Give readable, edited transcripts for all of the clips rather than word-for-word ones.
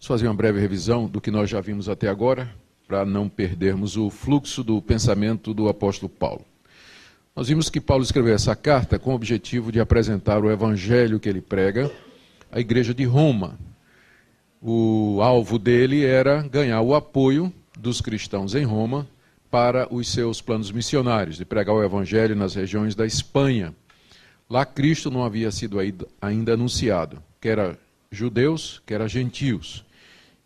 Vamos fazer uma breve revisão do que nós já vimos até agora, para não perdermos o fluxo do pensamento do apóstolo Paulo. Nós vimos que Paulo escreveu essa carta com o objetivo de apresentar o evangelho que ele prega à igreja de Roma. O alvo dele era ganhar o apoio dos cristãos em Roma para os seus planos missionários, de pregar o evangelho nas regiões da Espanha. Lá Cristo não havia sido ainda anunciado, quer judeus, quer gentios.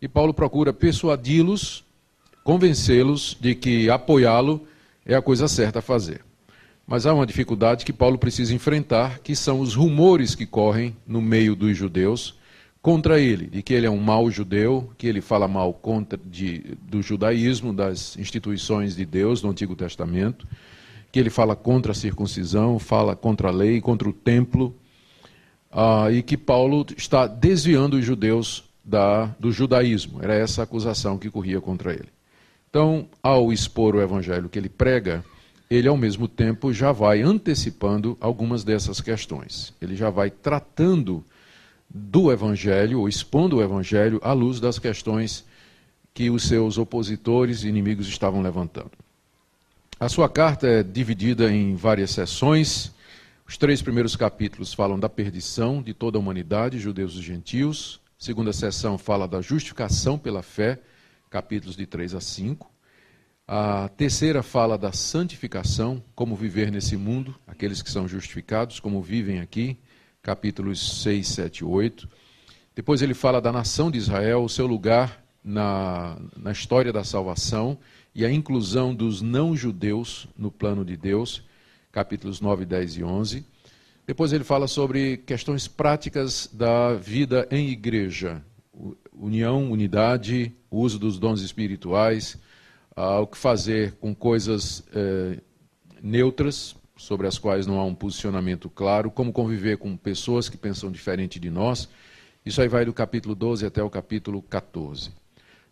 E Paulo procura persuadi-los, convencê-los de que apoiá-lo é a coisa certa a fazer. Mas há uma dificuldade que Paulo precisa enfrentar, que são os rumores que correm no meio dos judeus contra ele, de que ele é um mau judeu, que ele fala mal do judaísmo, das instituições de Deus do Antigo Testamento, que ele fala contra a circuncisão, fala contra a lei, contra o templo, e que Paulo está desviando os judeus do judaísmo. Era essa a acusação que corria contra ele. Então, ao expor o evangelho que ele prega, ele ao mesmo tempo já vai antecipando algumas dessas questões. Ele já vai tratando do evangelho, ou expondo o evangelho à luz das questões que os seus opositores e inimigos estavam levantando. A sua carta é dividida em várias seções. Os 3 primeiros capítulos falam da perdição de toda a humanidade, judeus e gentios. A segunda seção fala da justificação pela fé, capítulos de 3 a 5. A terceira fala da santificação, como viver nesse mundo, aqueles que são justificados, como vivem aqui, capítulos 6, 7 e 8. Depois ele fala da nação de Israel, o seu lugar na história da salvação e a inclusão dos não-judeus no plano de Deus, capítulos 9, 10 e 11. Depois ele fala sobre questões práticas da vida em igreja, união, unidade, o uso dos dons espirituais, o que fazer com coisas neutras, sobre as quais não há um posicionamento claro, como conviver com pessoas que pensam diferente de nós. Isso aí vai do capítulo 12 até o capítulo 14.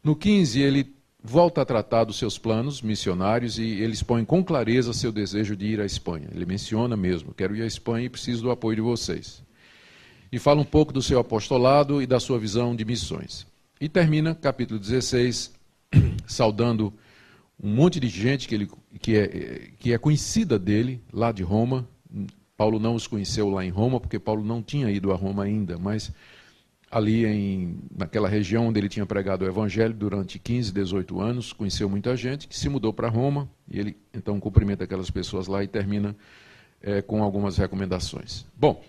No 15, ele volta a tratar dos seus planos missionários e ele expõe com clareza seu desejo de ir à Espanha. Ele menciona mesmo, quero ir à Espanha e preciso do apoio de vocês. E fala um pouco do seu apostolado e da sua visão de missões. E termina, capítulo 16, saudando um monte de gente que é conhecida dele, lá de Roma. Paulo não os conheceu lá em Roma, porque Paulo não tinha ido a Roma ainda, mas ali naquela região onde ele tinha pregado o evangelho durante 15, 18 anos, conheceu muita gente que se mudou para Roma, e ele então cumprimenta aquelas pessoas lá e termina com algumas recomendações. Bom,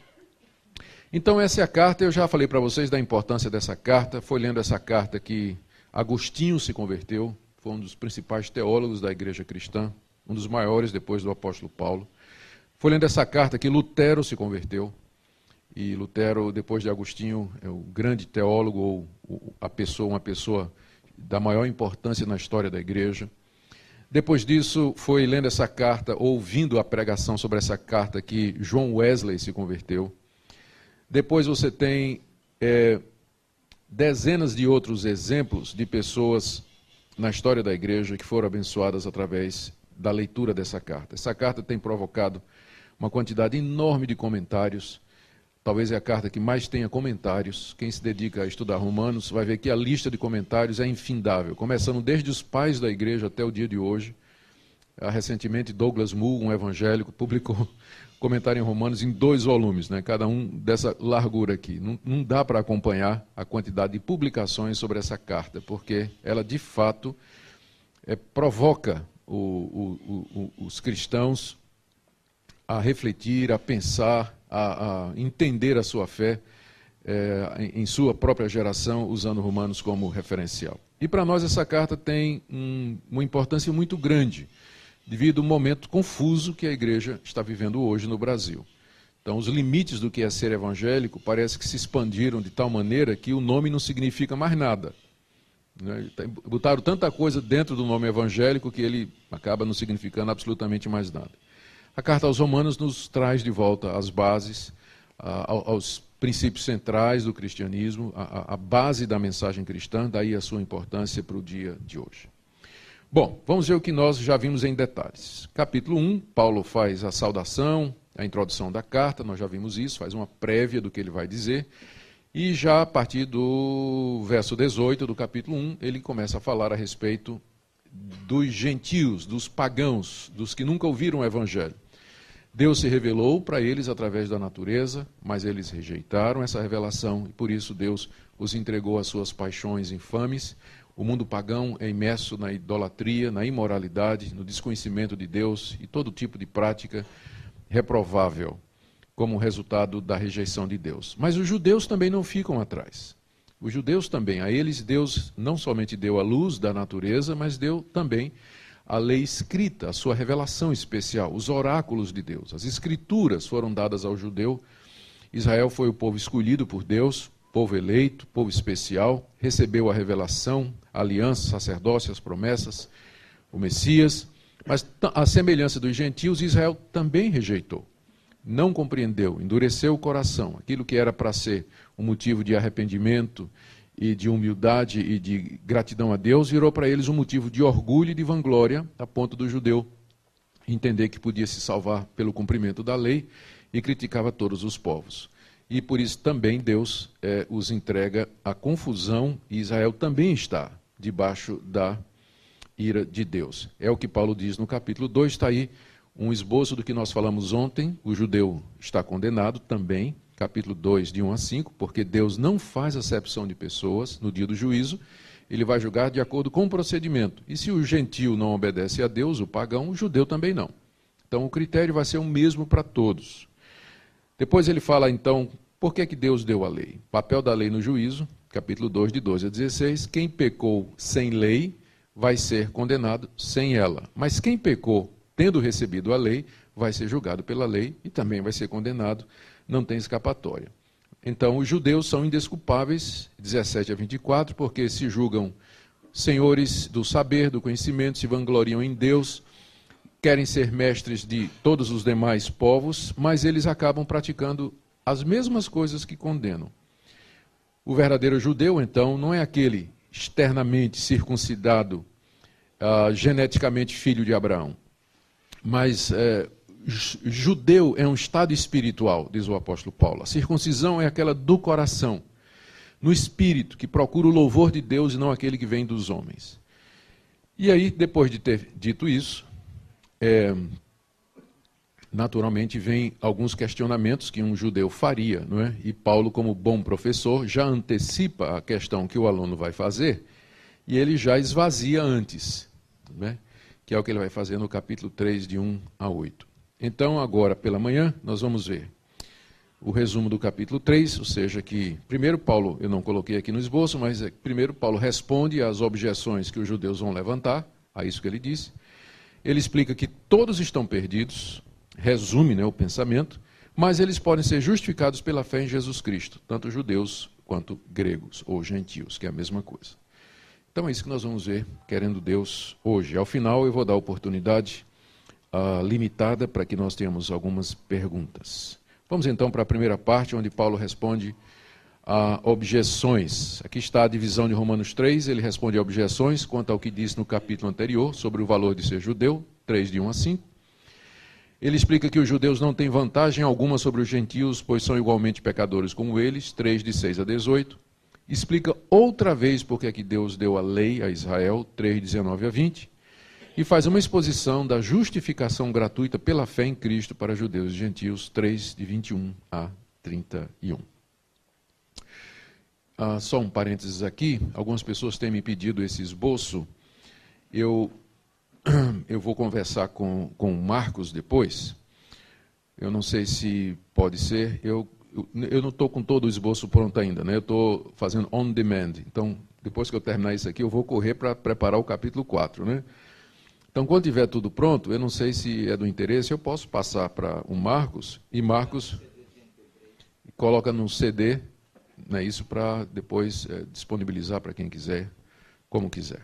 então essa é a carta. Eu já falei para vocês da importância dessa carta. Foi lendo essa carta que Agostinho se converteu, foi um dos principais teólogos da igreja cristã, um dos maiores depois do apóstolo Paulo. Foi lendo essa carta que Lutero se converteu, e Lutero, depois de Agostinho, é o grande teólogo, ou uma pessoa da maior importância na história da igreja. Depois disso, foi lendo essa carta, ouvindo a pregação sobre essa carta, que João Wesley se converteu. Depois você tem dezenas de outros exemplos de pessoas na história da igreja que foram abençoadas através da leitura dessa carta. Essa carta tem provocado uma quantidade enorme de comentários. Talvez é a carta que mais tenha comentários. Quem se dedica a estudar Romanos vai ver que a lista de comentários é infindável, começando desde os pais da igreja até o dia de hoje. Recentemente, Douglas Moo, um evangélico, publicou comentário em Romanos em 2 volumes, né? Cada um dessa largura aqui. Não dá para acompanhar a quantidade de publicações sobre essa carta, porque ela, de fato, provoca os cristãos a refletir, a pensar, a entender a sua fé em sua própria geração, usando Romanos como referencial. E para nós essa carta tem uma importância muito grande, devido ao momento confuso que a igreja está vivendo hoje no Brasil. Então, os limites do que é ser evangélico parece que se expandiram de tal maneira que o nome não significa mais nada. Botaram tanta coisa dentro do nome evangélico que ele acaba não significando absolutamente mais nada. A carta aos Romanos nos traz de volta às bases, aos princípios centrais do cristianismo, a base da mensagem cristã, daí a sua importância para o dia de hoje. Bom, vamos ver o que nós já vimos em detalhes. Capítulo 1, Paulo faz a saudação, a introdução da carta, nós já vimos isso, faz uma prévia do que ele vai dizer. E já a partir do verso 18 do capítulo 1, ele começa a falar a respeito dos gentios, dos pagãos, dos que nunca ouviram o evangelho. Deus se revelou para eles através da natureza, mas eles rejeitaram essa revelação e por isso Deus os entregou às suas paixões infames. O mundo pagão é imerso na idolatria, na imoralidade, no desconhecimento de Deus e todo tipo de prática reprovável, como resultado da rejeição de Deus. Mas os judeus também não ficam atrás. Os judeus também, a eles Deus não somente deu a luz da natureza, mas deu também a lei escrita, a sua revelação especial, os oráculos de Deus. As escrituras foram dadas ao judeu. Israel foi o povo escolhido por Deus, povo eleito, povo especial, recebeu a revelação, a aliança, sacerdócio, as promessas, o Messias. Mas a semelhança dos gentios, Israel também rejeitou. Não compreendeu, endureceu o coração. Aquilo que era para ser um motivo de arrependimento e de humildade e de gratidão a Deus, virou para eles um motivo de orgulho e de vanglória, a ponto do judeu entender que podia se salvar pelo cumprimento da lei e criticava todos os povos. E por isso também Deus os entrega à confusão e Israel também está debaixo da ira de Deus. É o que Paulo diz no capítulo 2, está aí um esboço do que nós falamos ontem. O judeu está condenado também, capítulo 2, de 1 a 5, porque Deus não faz acepção de pessoas no dia do juízo, ele vai julgar de acordo com o procedimento. E se o gentio não obedece a Deus, o pagão, o judeu também não. Então o critério vai ser o mesmo para todos. Depois ele fala então, por que Deus deu a lei? Papel da lei no juízo, capítulo 2, de 12 a 16, quem pecou sem lei vai ser condenado sem ela. Mas quem pecou tendo recebido a lei, vai ser julgado pela lei e também vai ser condenado, não tem escapatória. Então, os judeus são indesculpáveis, 17 a 24, porque se julgam senhores do saber, do conhecimento, se vangloriam em Deus, querem ser mestres de todos os demais povos, mas eles acabam praticando as mesmas coisas que condenam. O verdadeiro judeu, então, não é aquele externamente circuncidado, geneticamente filho de Abraão, mas judeu é um estado espiritual, diz o apóstolo Paulo. A circuncisão é aquela do coração, no espírito, que procura o louvor de Deus e não aquele que vem dos homens. E aí, depois de ter dito isso, naturalmente vem alguns questionamentos que um judeu faria, não é? E Paulo, como bom professor, já antecipa a questão que o aluno vai fazer e ele já esvazia antes, não é? Que é o que ele vai fazer no capítulo 3, de 1 a 8. Então, agora, pela manhã, nós vamos ver o resumo do capítulo 3, ou seja, que, primeiro Paulo, eu não coloquei aqui no esboço, mas primeiro Paulo responde às objeções que os judeus vão levantar, a isso que ele disse. Ele explica que todos estão perdidos, resume, né, o pensamento, mas eles podem ser justificados pela fé em Jesus Cristo, tanto judeus quanto gregos, ou gentios, que é a mesma coisa. Então é isso que nós vamos ver, querendo Deus, hoje. Ao final eu vou dar oportunidade limitada para que nós tenhamos algumas perguntas. Vamos então para a primeira parte, onde Paulo responde a objeções. Aqui está a divisão de Romanos 3, ele responde a objeções quanto ao que disse no capítulo anterior, sobre o valor de ser judeu, 3, de 1 a 5. Ele explica que os judeus não têm vantagem alguma sobre os gentios, pois são igualmente pecadores como eles, 3, de 6 a 18. Explica outra vez porque é que Deus deu a lei a Israel, 3, 19 a 20, e faz uma exposição da justificação gratuita pela fé em Cristo para judeus e gentios, 3, de 21 a 31. Só um parênteses aqui, algumas pessoas têm me pedido esse esboço, eu vou conversar com o Marcos depois, eu não sei se pode ser, eu não estou com todo o esboço pronto ainda, né? Eu estou fazendo on demand. Então, depois que eu terminar isso aqui, eu vou correr para preparar o capítulo 4, né? Então, quando tiver tudo pronto, eu não sei se é do interesse, eu posso passar para o Marcos, e Marcos coloca no CD, né, isso para depois disponibilizar para quem quiser, como quiser.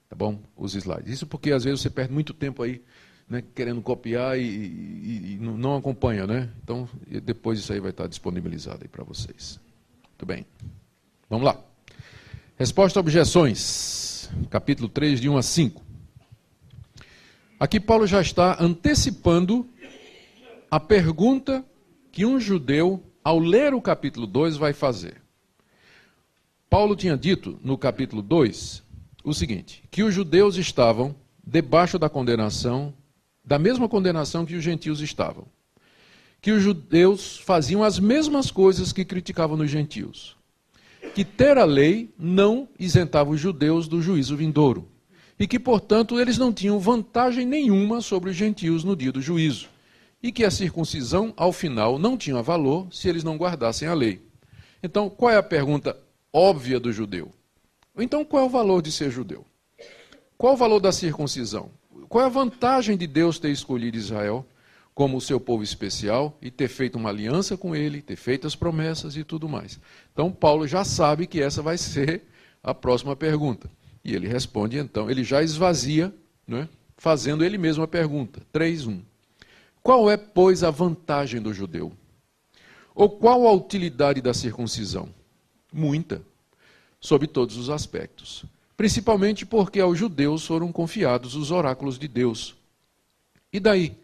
Tá bom? Os slides. Isso porque, às vezes, você perde muito tempo aí, né, querendo copiar e não acompanha, né? Então, depois isso aí vai estar disponibilizado aí para vocês. Muito bem. Vamos lá. Resposta a objeções. Capítulo 3, de 1 a 5. Aqui Paulo já está antecipando a pergunta que um judeu, ao ler o capítulo 2, vai fazer. Paulo tinha dito no capítulo 2 o seguinte, que os judeus estavam debaixo da condenação, da mesma condenação que os gentios estavam. Que os judeus faziam as mesmas coisas que criticavam nos gentios. Que ter a lei não isentava os judeus do juízo vindouro. E que, portanto, eles não tinham vantagem nenhuma sobre os gentios no dia do juízo. E que a circuncisão, ao final, não tinha valor se eles não guardassem a lei. Então, qual é a pergunta óbvia do judeu? Então, qual é o valor de ser judeu? Qual o valor da circuncisão? Qual é a vantagem de Deus ter escolhido Israel como o seu povo especial e ter feito uma aliança com ele, ter feito as promessas e tudo mais? Então, Paulo já sabe que essa vai ser a próxima pergunta. E ele responde, então, ele já esvazia, né, fazendo ele mesmo a pergunta. 3:1. Qual é, pois, a vantagem do judeu? Ou qual a utilidade da circuncisão? Muita, sob todos os aspectos. Principalmente porque aos judeus foram confiados os oráculos de Deus. E daí?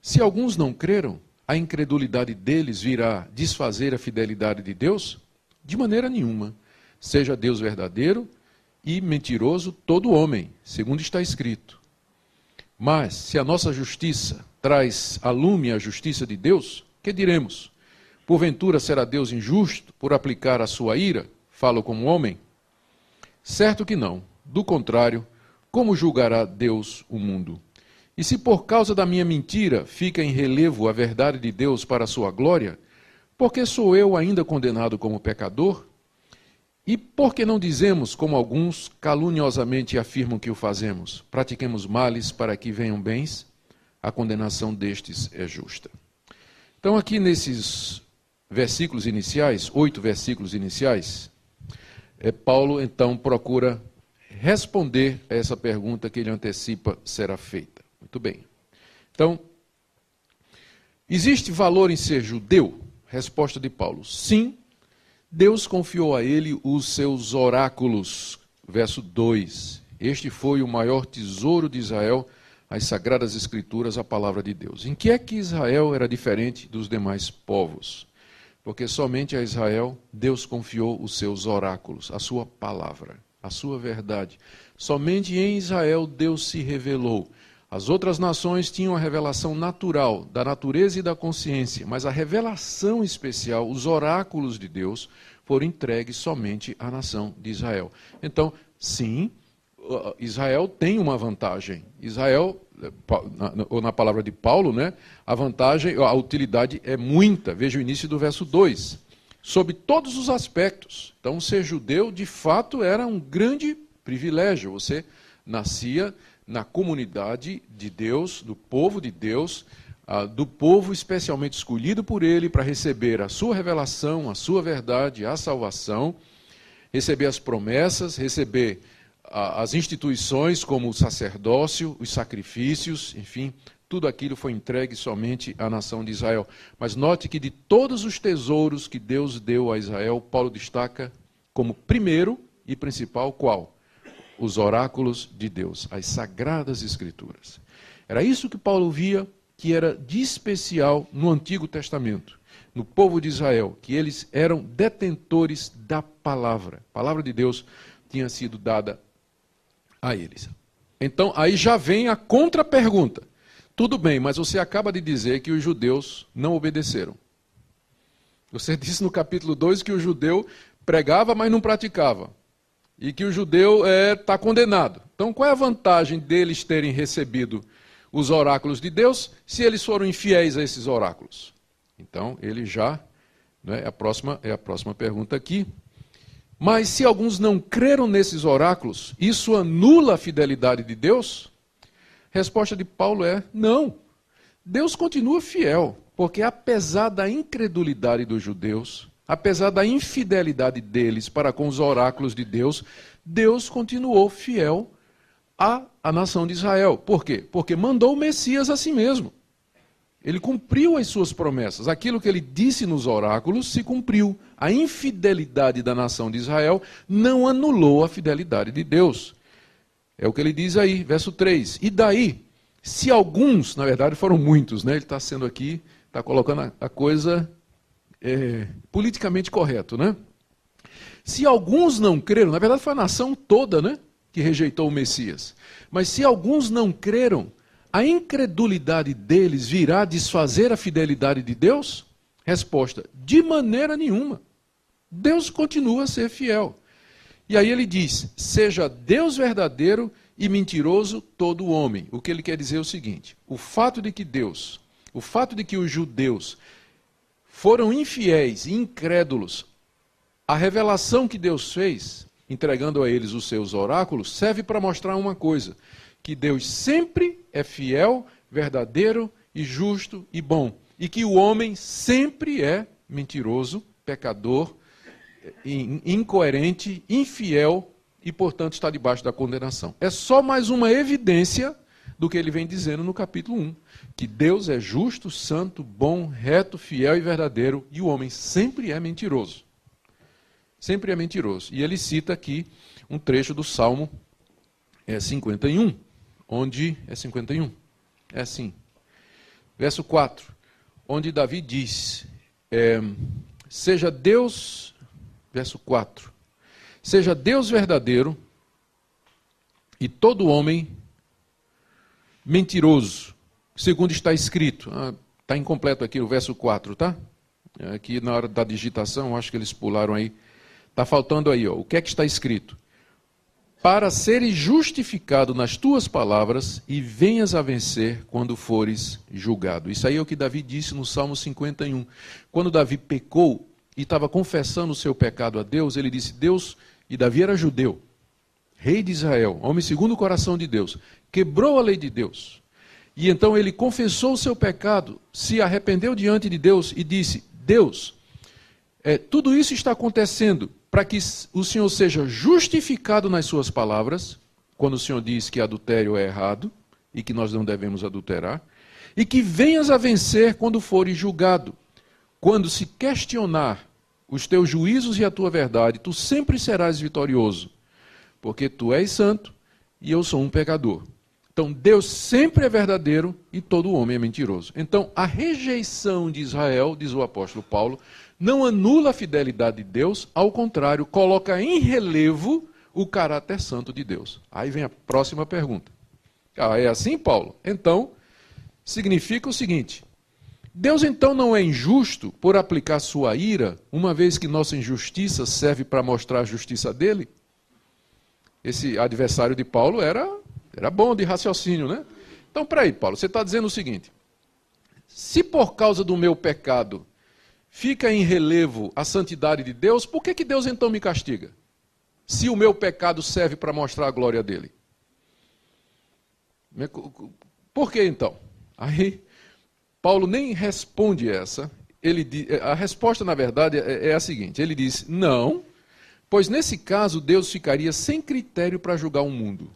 Se alguns não creram, a incredulidade deles virá desfazer a fidelidade de Deus? De maneira nenhuma. Seja Deus verdadeiro e mentiroso todo homem, segundo está escrito. Mas, se a nossa justiça traz a lume a justiça de Deus, que diremos? Porventura será Deus injusto por aplicar a sua ira? Falo como homem? Certo que não. Do contrário, como julgará Deus o mundo? E se por causa da minha mentira fica em relevo a verdade de Deus para a sua glória, por que sou eu ainda condenado como pecador? E por que não dizemos, como alguns caluniosamente afirmam que o fazemos, pratiquemos males para que venham bens? A condenação destes é justa. Então aqui nesses versículos iniciais, 8 versículos iniciais, Paulo então procura responder a essa pergunta que ele antecipa será feita. Muito bem. Então, existe valor em ser judeu? Resposta de Paulo, sim. Deus confiou a ele os seus oráculos. Verso 2. Este foi o maior tesouro de Israel, as Sagradas Escrituras, a palavra de Deus. Em que é que Israel era diferente dos demais povos? Porque somente a Israel Deus confiou os seus oráculos, a sua palavra, a sua verdade. Somente em Israel Deus se revelou. As outras nações tinham a revelação natural, da natureza e da consciência, mas a revelação especial, os oráculos de Deus, foram entregues somente à nação de Israel. Então, sim, Israel tem uma vantagem. Israel, ou na palavra de Paulo, né, a vantagem, a utilidade é muita. Veja o início do verso 2. Sob todos os aspectos. Então, ser judeu, de fato, era um grande privilégio. Você nascia na comunidade de Deus, do povo de Deus, do povo especialmente escolhido por ele para receber a sua revelação, a sua verdade, a salvação, receber as promessas, receber as instituições como o sacerdócio, os sacrifícios, enfim, tudo aquilo foi entregue somente à nação de Israel. Mas note que de todos os tesouros que Deus deu a Israel, Paulo destaca como primeiro e principal qual? Os oráculos de Deus, as Sagradas Escrituras. Era isso que Paulo via que era de especial no Antigo Testamento, no povo de Israel, que eles eram detentores da palavra. A palavra de Deus tinha sido dada a eles. Então, aí já vem a contra-pergunta. Tudo bem, mas você acaba de dizer que os judeus não obedeceram. Você disse no capítulo 2 que o judeu pregava, mas não praticava. E que o judeu está condenado. Então, qual é a vantagem deles terem recebido os oráculos de Deus se eles foram infiéis a esses oráculos? Então, ele já, né, a próxima pergunta aqui. Mas se alguns não creram nesses oráculos, isso anula a fidelidade de Deus? Resposta de Paulo é não. Deus continua fiel, porque apesar da incredulidade dos judeus, apesar da infidelidade deles para com os oráculos de Deus, Deus continuou fiel à nação de Israel. Por quê? Porque mandou o Messias a si mesmo. Ele cumpriu as suas promessas. Aquilo que ele disse nos oráculos se cumpriu. A infidelidade da nação de Israel não anulou a fidelidade de Deus. É o que ele diz aí, verso 3. E daí, se alguns, na verdade foram muitos, né? Ele está sendo aqui, está colocando a coisa politicamente correto, né? Se alguns não creram, na verdade foi a nação toda, né, que rejeitou o Messias. Mas se alguns não creram, a incredulidade deles virá desfazer a fidelidade de Deus? Resposta: de maneira nenhuma. Deus continua a ser fiel. E aí ele diz: seja Deus verdadeiro e mentiroso todo homem. O que ele quer dizer é o seguinte: o fato de que os judeus foram infiéis e incrédulos à revelação que Deus fez, entregando a eles os seus oráculos, serve para mostrar uma coisa: que Deus sempre é fiel, verdadeiro e justo e bom. E que o homem sempre é mentiroso, pecador, incoerente, infiel e, portanto, está debaixo da condenação. É só mais uma evidência do que ele vem dizendo no capítulo 1, que Deus é justo, santo, bom, reto, fiel e verdadeiro, e o homem sempre é mentiroso. Sempre é mentiroso. E ele cita aqui um trecho do Salmo 51, onde... É 51? É assim. Verso 4, onde Davi diz, seja Deus... Verso 4. Seja Deus verdadeiro e todo homem mentiroso, segundo está escrito. Está incompleto aqui o verso 4, tá? Aqui na hora da digitação, acho que eles pularam aí. Está faltando aí, ó. O que é que está escrito? Para seres justificado nas tuas palavras e venhas a vencer quando fores julgado. Isso aí é o que Davi disse no Salmo 51. Quando Davi pecou e estava confessando o seu pecado a Deus, ele disse: Deus, e Davi era judeu, rei de Israel, homem segundo o coração de Deus, quebrou a lei de Deus. E então ele confessou o seu pecado, se arrependeu diante de Deus e disse: Deus, tudo isso está acontecendo para que o Senhor seja justificado nas suas palavras, quando o Senhor diz que adultério é errado e que nós não devemos adulterar, e que venhas a vencer quando fores julgado. Quando se questionar os teus juízos e a tua verdade, tu sempre serás vitorioso, porque tu és santo e eu sou um pecador. Então, Deus sempre é verdadeiro e todo homem é mentiroso. Então, a rejeição de Israel, diz o apóstolo Paulo, não anula a fidelidade de Deus, ao contrário, coloca em relevo o caráter santo de Deus. Aí vem a próxima pergunta. É assim, Paulo? Então, significa o seguinte: Deus então não é injusto por aplicar sua ira, uma vez que nossa injustiça serve para mostrar a justiça dele? Esse adversário de Paulo era bom de raciocínio, né? Então, peraí, Paulo, você está dizendo o seguinte: se por causa do meu pecado fica em relevo a santidade de Deus, por que Deus então me castiga? Se o meu pecado serve para mostrar a glória dele. Por que então? Aí Paulo nem responde essa. A resposta, na verdade, é a seguinte: ele diz: não, pois nesse caso Deus ficaria sem critério para julgar o mundo.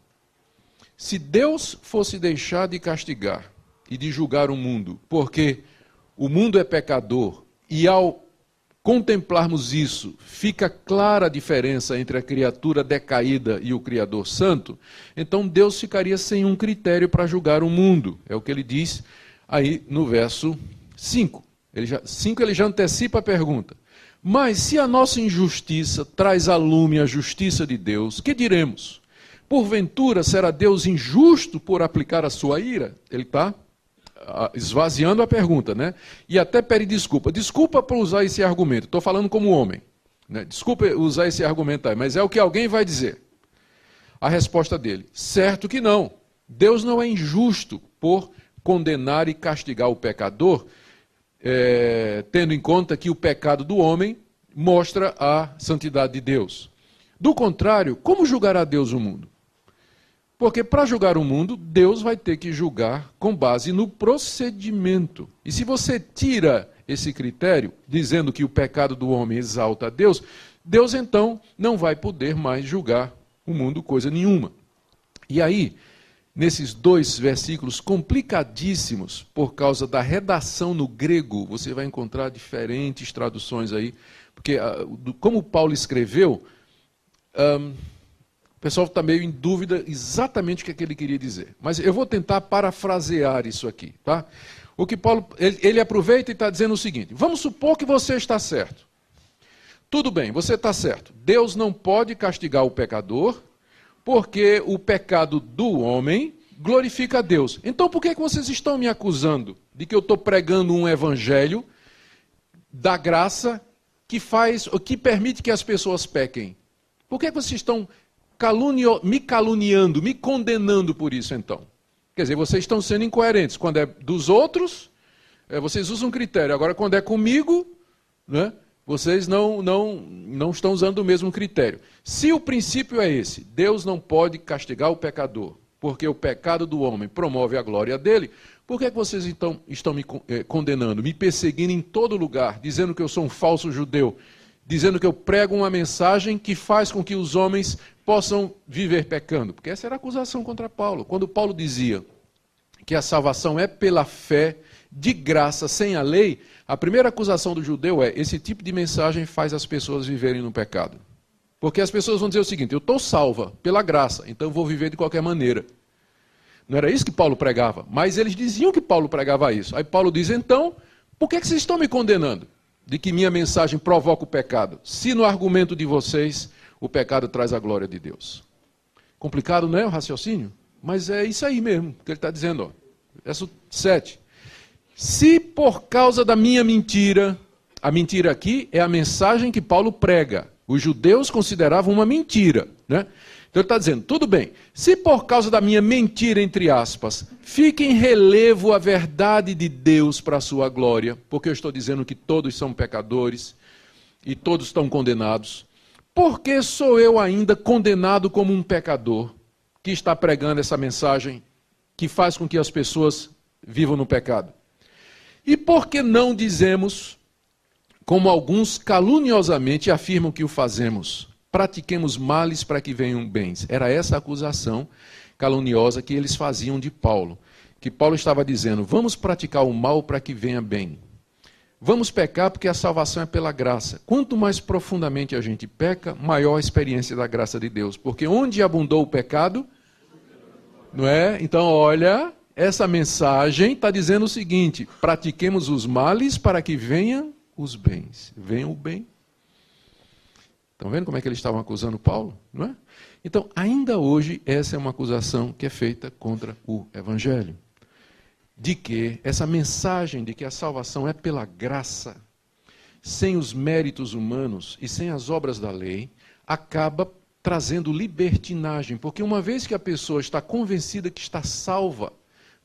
Se Deus fosse deixar de castigar e de julgar o mundo, porque o mundo é pecador, e ao contemplarmos isso, fica clara a diferença entre a criatura decaída e o Criador Santo, então Deus ficaria sem um critério para julgar o mundo. É o que ele diz aí no verso 5. Ele já antecipa a pergunta. Mas se a nossa injustiça traz a lume a justiça de Deus, que diremos? Porventura será Deus injusto por aplicar a sua ira? Ele está esvaziando a pergunta, né? E até pede desculpa. Desculpa por usar esse argumento. Estou falando como homem, né? Desculpa usar esse argumento aí, mas é o que alguém vai dizer. A resposta dele: certo que não. Deus não é injusto por condenar e castigar o pecador, tendo em conta que o pecado do homem mostra a santidade de Deus. Do contrário, como julgará Deus o mundo? Porque para julgar o mundo, Deus vai ter que julgar com base no procedimento. E se você tira esse critério, dizendo que o pecado do homem exalta a Deus, Deus então não vai poder mais julgar o mundo coisa nenhuma. E aí, nesses dois versículos complicadíssimos, por causa da redação no grego, você vai encontrar diferentes traduções aí, porque como Paulo escreveu, o pessoal está meio em dúvida exatamente o que é que ele queria dizer. Mas eu vou tentar parafrasear isso aqui, tá? O que Paulo, ele aproveita e está dizendo o seguinte: vamos supor que você está certo. tudo bem, você está certo. Deus não pode castigar o pecador, porque o pecado do homem glorifica a Deus. Então por que vocês estão me acusando de que eu estou pregando um evangelho da graça que permite que as pessoas pequem? Por que vocês estão me caluniando, me condenando por isso então? Quer dizer, vocês estão sendo incoerentes. Quando é dos outros, vocês usam um critério. Agora, quando é comigo, né, vocês não estão usando o mesmo critério. Se o princípio é esse, Deus não pode castigar o pecador, porque o pecado do homem promove a glória dele, por que vocês então estão me condenando, me perseguindo em todo lugar, dizendo que eu sou um falso judeu, dizendo que eu prego uma mensagem que faz com que os homens possam viver pecando? Porque essa era a acusação contra Paulo. Quando Paulo dizia que a salvação é pela fé, de graça, sem a lei, a primeira acusação do judeu é: esse tipo de mensagem faz as pessoas viverem no pecado. Porque as pessoas vão dizer o seguinte: eu estou salva pela graça, então eu vou viver de qualquer maneira. Não era isso que Paulo pregava, mas eles diziam que Paulo pregava isso. Aí Paulo diz: então, por que vocês estão me condenando de que minha mensagem provoca o pecado, se no argumento de vocês o pecado traz a glória de Deus? Complicado, não é o raciocínio? Mas é isso aí mesmo que ele está dizendo. Ó. Verso 7. Se por causa da minha mentira, a mentira aqui é a mensagem que Paulo prega. Os judeus consideravam uma mentira, né? Então ele está dizendo, tudo bem, se por causa da minha mentira, entre aspas, fica em relevo a verdade de Deus para a sua glória, porque eu estou dizendo que todos são pecadores e todos estão condenados, por que sou eu ainda condenado como um pecador que está pregando essa mensagem que faz com que as pessoas vivam no pecado? E por que não dizemos, como alguns caluniosamente afirmam que o fazemos, pratiquemos males para que venham bens? Era essa a acusação caluniosa que eles faziam de Paulo. Que Paulo estava dizendo, vamos praticar o mal para que venha bem. Vamos pecar porque a salvação é pela graça. Quanto mais profundamente a gente peca, maior a experiência da graça de Deus. Porque onde abundou o pecado, não é? Então, olha, essa mensagem está dizendo o seguinte: pratiquemos os males para que venham os bens. Venham o bem. Estão vendo como é que eles estavam acusando Paulo? Não é? Então, ainda hoje, essa é uma acusação que é feita contra o Evangelho. De que essa mensagem de que a salvação é pela graça, sem os méritos humanos e sem as obras da lei, acaba trazendo libertinagem. Porque uma vez que a pessoa está convencida que está salva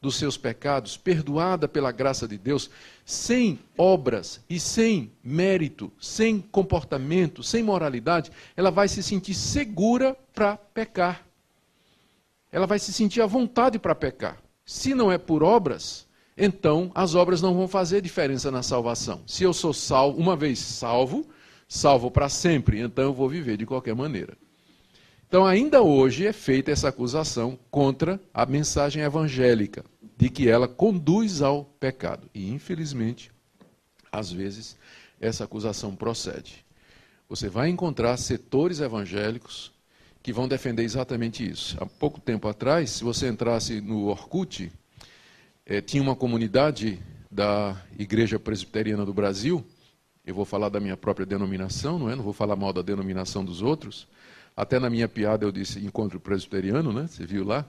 dos seus pecados, perdoada pela graça de Deus, sem obras e sem mérito, sem comportamento, sem moralidade, ela vai se sentir segura para pecar. Ela vai se sentir à vontade para pecar. Se não é por obras, então as obras não vão fazer diferença na salvação. Se eu sou salvo, uma vez salvo, salvo para sempre, então eu vou viver de qualquer maneira. Então ainda hoje é feita essa acusação contra a mensagem evangélica, de que ela conduz ao pecado. E infelizmente, às vezes, essa acusação procede. Você vai encontrar setores evangélicos que vão defender exatamente isso. Há pouco tempo atrás, se você entrasse no Orkut, tinha uma comunidade da Igreja Presbiteriana do Brasil. Eu vou falar da minha própria denominação, não é? Não vou falar mal da denominação dos outros. Até na minha piada eu disse encontro presbiteriano, né? Você viu lá?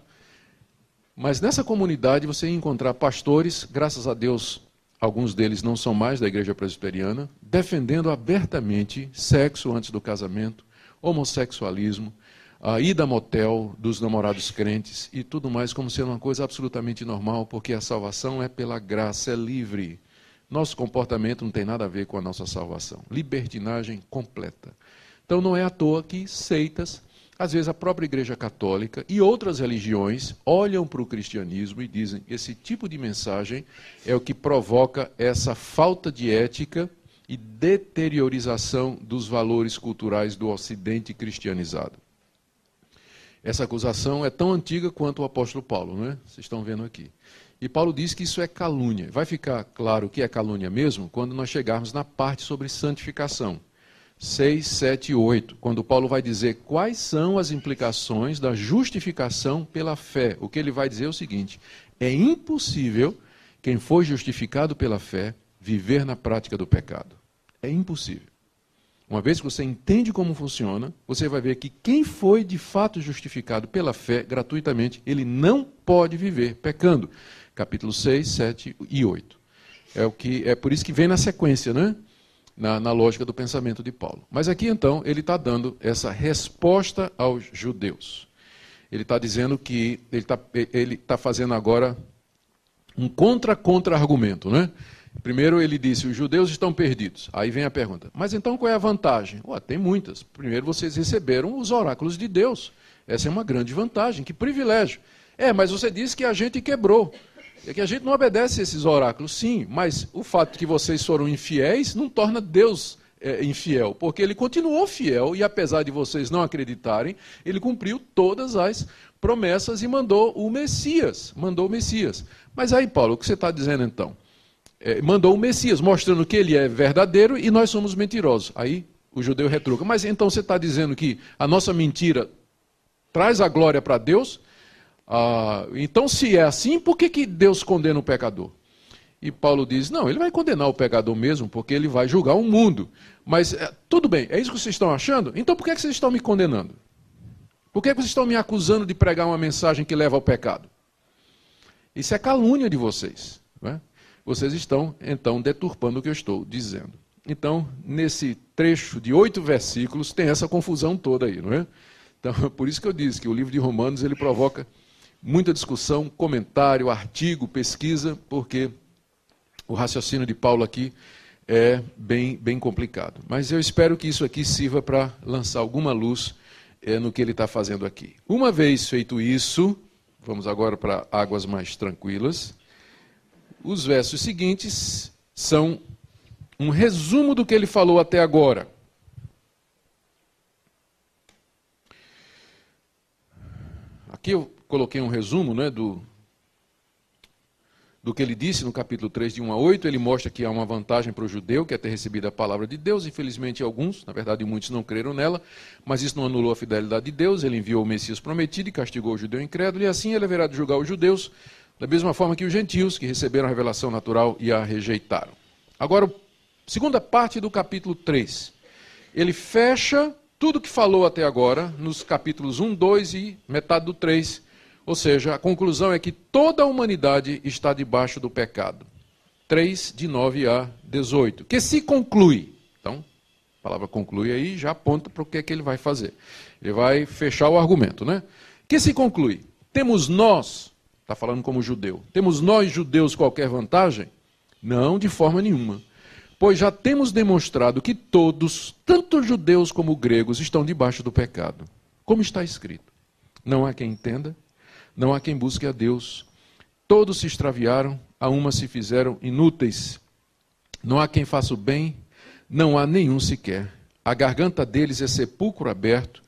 Mas nessa comunidade você ia encontrar pastores, graças a Deus, alguns deles não são mais da Igreja Presbiteriana, defendendo abertamente sexo antes do casamento, homossexualismo, a ida a motel dos namorados crentes e tudo mais como sendo uma coisa absolutamente normal, porque a salvação é pela graça, é livre. Nosso comportamento não tem nada a ver com a nossa salvação. Libertinagem completa. Então não é à toa que seitas, às vezes a própria Igreja Católica e outras religiões olham para o cristianismo e dizem: esse tipo de mensagem é o que provoca essa falta de ética e deteriorização dos valores culturais do Ocidente cristianizado. Essa acusação é tão antiga quanto o apóstolo Paulo, não é? Vocês estão vendo aqui. E Paulo diz que isso é calúnia. Vai ficar claro o que é calúnia mesmo quando nós chegarmos na parte sobre santificação. 6, 7 e 8, quando Paulo vai dizer quais são as implicações da justificação pela fé. O que ele vai dizer é o seguinte: é impossível quem foi justificado pela fé viver na prática do pecado. É impossível. Uma vez que você entende como funciona, você vai ver que quem foi de fato justificado pela fé gratuitamente, ele não pode viver pecando. Capítulo 6, 7 e 8. É por isso que vem na sequência, né? Na lógica do pensamento de Paulo. Mas aqui, então, ele está dando essa resposta aos judeus. Ele está dizendo que ele está fazendo agora um contra-argumento, né? Primeiro ele disse, os judeus estão perdidos. Aí vem a pergunta, mas então qual é a vantagem? Tem muitas. Primeiro vocês receberam os oráculos de Deus. Essa é uma grande vantagem, que privilégio. Mas você disse que a gente quebrou. É que a gente não obedece a esses oráculos, sim, mas o fato de que vocês foram infiéis não torna Deus infiel, porque ele continuou fiel e apesar de vocês não acreditarem, ele cumpriu todas as promessas e mandou o Messias. Mas aí, Paulo, o que você está dizendo então? Mandou o Messias, mostrando que ele é verdadeiro e nós somos mentirosos. Aí o judeu retruca. Mas então você está dizendo que a nossa mentira traz a glória para Deus? Então se é assim, por que Deus condena o pecador? E Paulo diz, não, ele vai condenar o pecador mesmo, porque ele vai julgar o mundo. Mas tudo bem, é isso que vocês estão achando? Então por que vocês estão me condenando? Por que vocês estão me acusando de pregar uma mensagem que leva ao pecado? Isso é calúnia de vocês, não é? Vocês estão, então, deturpando o que eu estou dizendo. Então, nesse trecho de 8 versículos, tem essa confusão toda aí, não é? Então, por isso que eu disse que o livro de Romanos, ele provoca muita discussão, comentário, artigo, pesquisa, porque o raciocínio de Paulo aqui é bem complicado. Mas eu espero que isso aqui sirva para lançar alguma luz no que ele está fazendo aqui. Uma vez feito isso, vamos agora para águas mais tranquilas. Os versos seguintes são um resumo do que ele falou até agora. Aqui eu coloquei um resumo, né, do que ele disse no capítulo 3, de 1 a 8. Ele mostra que há uma vantagem para o judeu, que é ter recebido a palavra de Deus. Infelizmente alguns, na verdade muitos não creram nela, mas isso não anulou a fidelidade de Deus. Ele enviou o Messias prometido e castigou o judeu incrédulo, e assim ele haverá de julgar os judeus, da mesma forma que os gentios, que receberam a revelação natural e a rejeitaram. Agora, segunda parte do capítulo 3. Ele fecha tudo que falou até agora, nos capítulos 1, 2 e metade do 3. Ou seja, a conclusão é que toda a humanidade está debaixo do pecado. 3, de 9 a 18. Que se conclui. Então, a palavra conclui aí já aponta para o que é que ele vai fazer. Ele vai fechar o argumento, né? Que se conclui. Temos nós... Está falando como judeu. Temos nós, judeus, qualquer vantagem? Não, de forma nenhuma. Pois já temos demonstrado que todos, tanto judeus como gregos, estão debaixo do pecado. Como está escrito. Não há quem entenda, não há quem busque a Deus. Todos se extraviaram, a uma se fizeram inúteis. Não há quem faça o bem, não há nenhum sequer. A garganta deles é sepulcro aberto.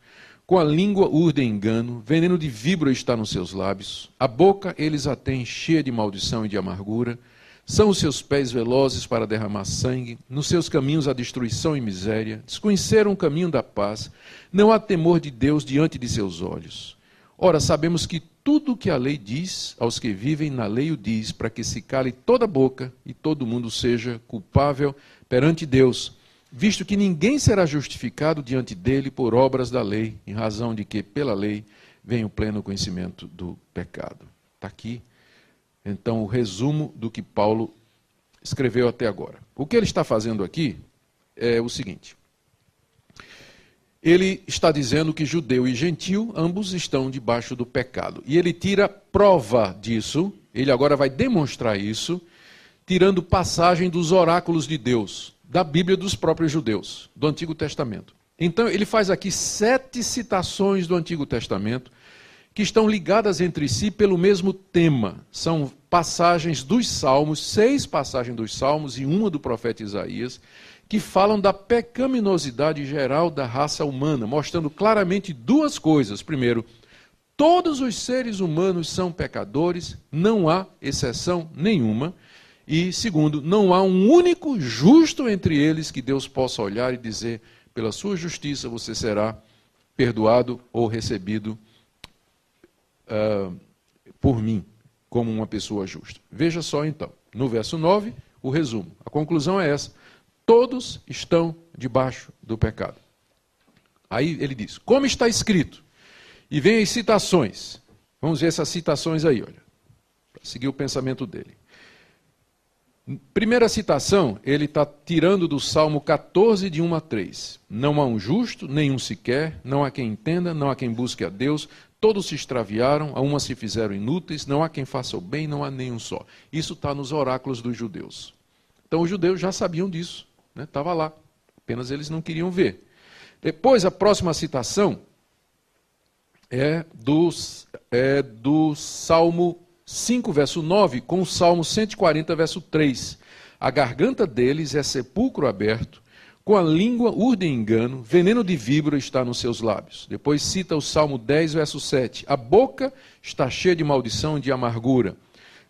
Com a língua urdem engano, veneno de víbora está nos seus lábios, a boca eles a têm cheia de maldição e de amargura, são os seus pés velozes para derramar sangue, nos seus caminhos a destruição e miséria, desconheceram o caminho da paz, não há temor de Deus diante de seus olhos. Ora, sabemos que tudo o que a lei diz, aos que vivem na lei o diz, para que se cale toda a boca e todo mundo seja culpável perante Deus, visto que ninguém será justificado diante dele por obras da lei, em razão de que, pela lei, vem o pleno conhecimento do pecado. Está aqui, então, o resumo do que Paulo escreveu até agora. O que ele está fazendo aqui é o seguinte. Ele está dizendo que judeu e gentil, ambos estão debaixo do pecado. E ele tira prova disso, ele agora vai demonstrar isso, tirando passagem dos oráculos de Deus, da Bíblia dos próprios judeus, do Antigo Testamento. Então, ele faz aqui 7 citações do Antigo Testamento, que estão ligadas entre si pelo mesmo tema. São passagens dos Salmos, 6 passagens dos Salmos e uma do profeta Isaías, que falam da pecaminosidade geral da raça humana, mostrando claramente 2 coisas. Primeiro, todos os seres humanos são pecadores, não há exceção nenhuma. E, segundo, não há um único justo entre eles que Deus possa olhar e dizer, pela sua justiça você será perdoado ou recebido por mim, como uma pessoa justa. Veja só então, no verso 9, o resumo. A conclusão é essa. Todos estão debaixo do pecado. Aí ele diz, como está escrito? E vem as citações. Vamos ver essas citações aí, olha, para seguir o pensamento dele. Primeira citação, ele está tirando do Salmo 14, de 1 a 3. Não há um justo, nenhum sequer, não há quem entenda, não há quem busque a Deus, todos se extraviaram, a uma se fizeram inúteis, não há quem faça o bem, não há nenhum só. Isso está nos oráculos dos judeus. Então os judeus já sabiam disso, estava lá, apenas eles não queriam ver. Depois, a próxima citação é do Salmo 5, verso 9, com o Salmo 140, verso 3. A garganta deles é sepulcro aberto, com a língua urdem engano, veneno de víbora está nos seus lábios. Depois cita o Salmo 10, verso 7. A boca está cheia de maldição e de amargura.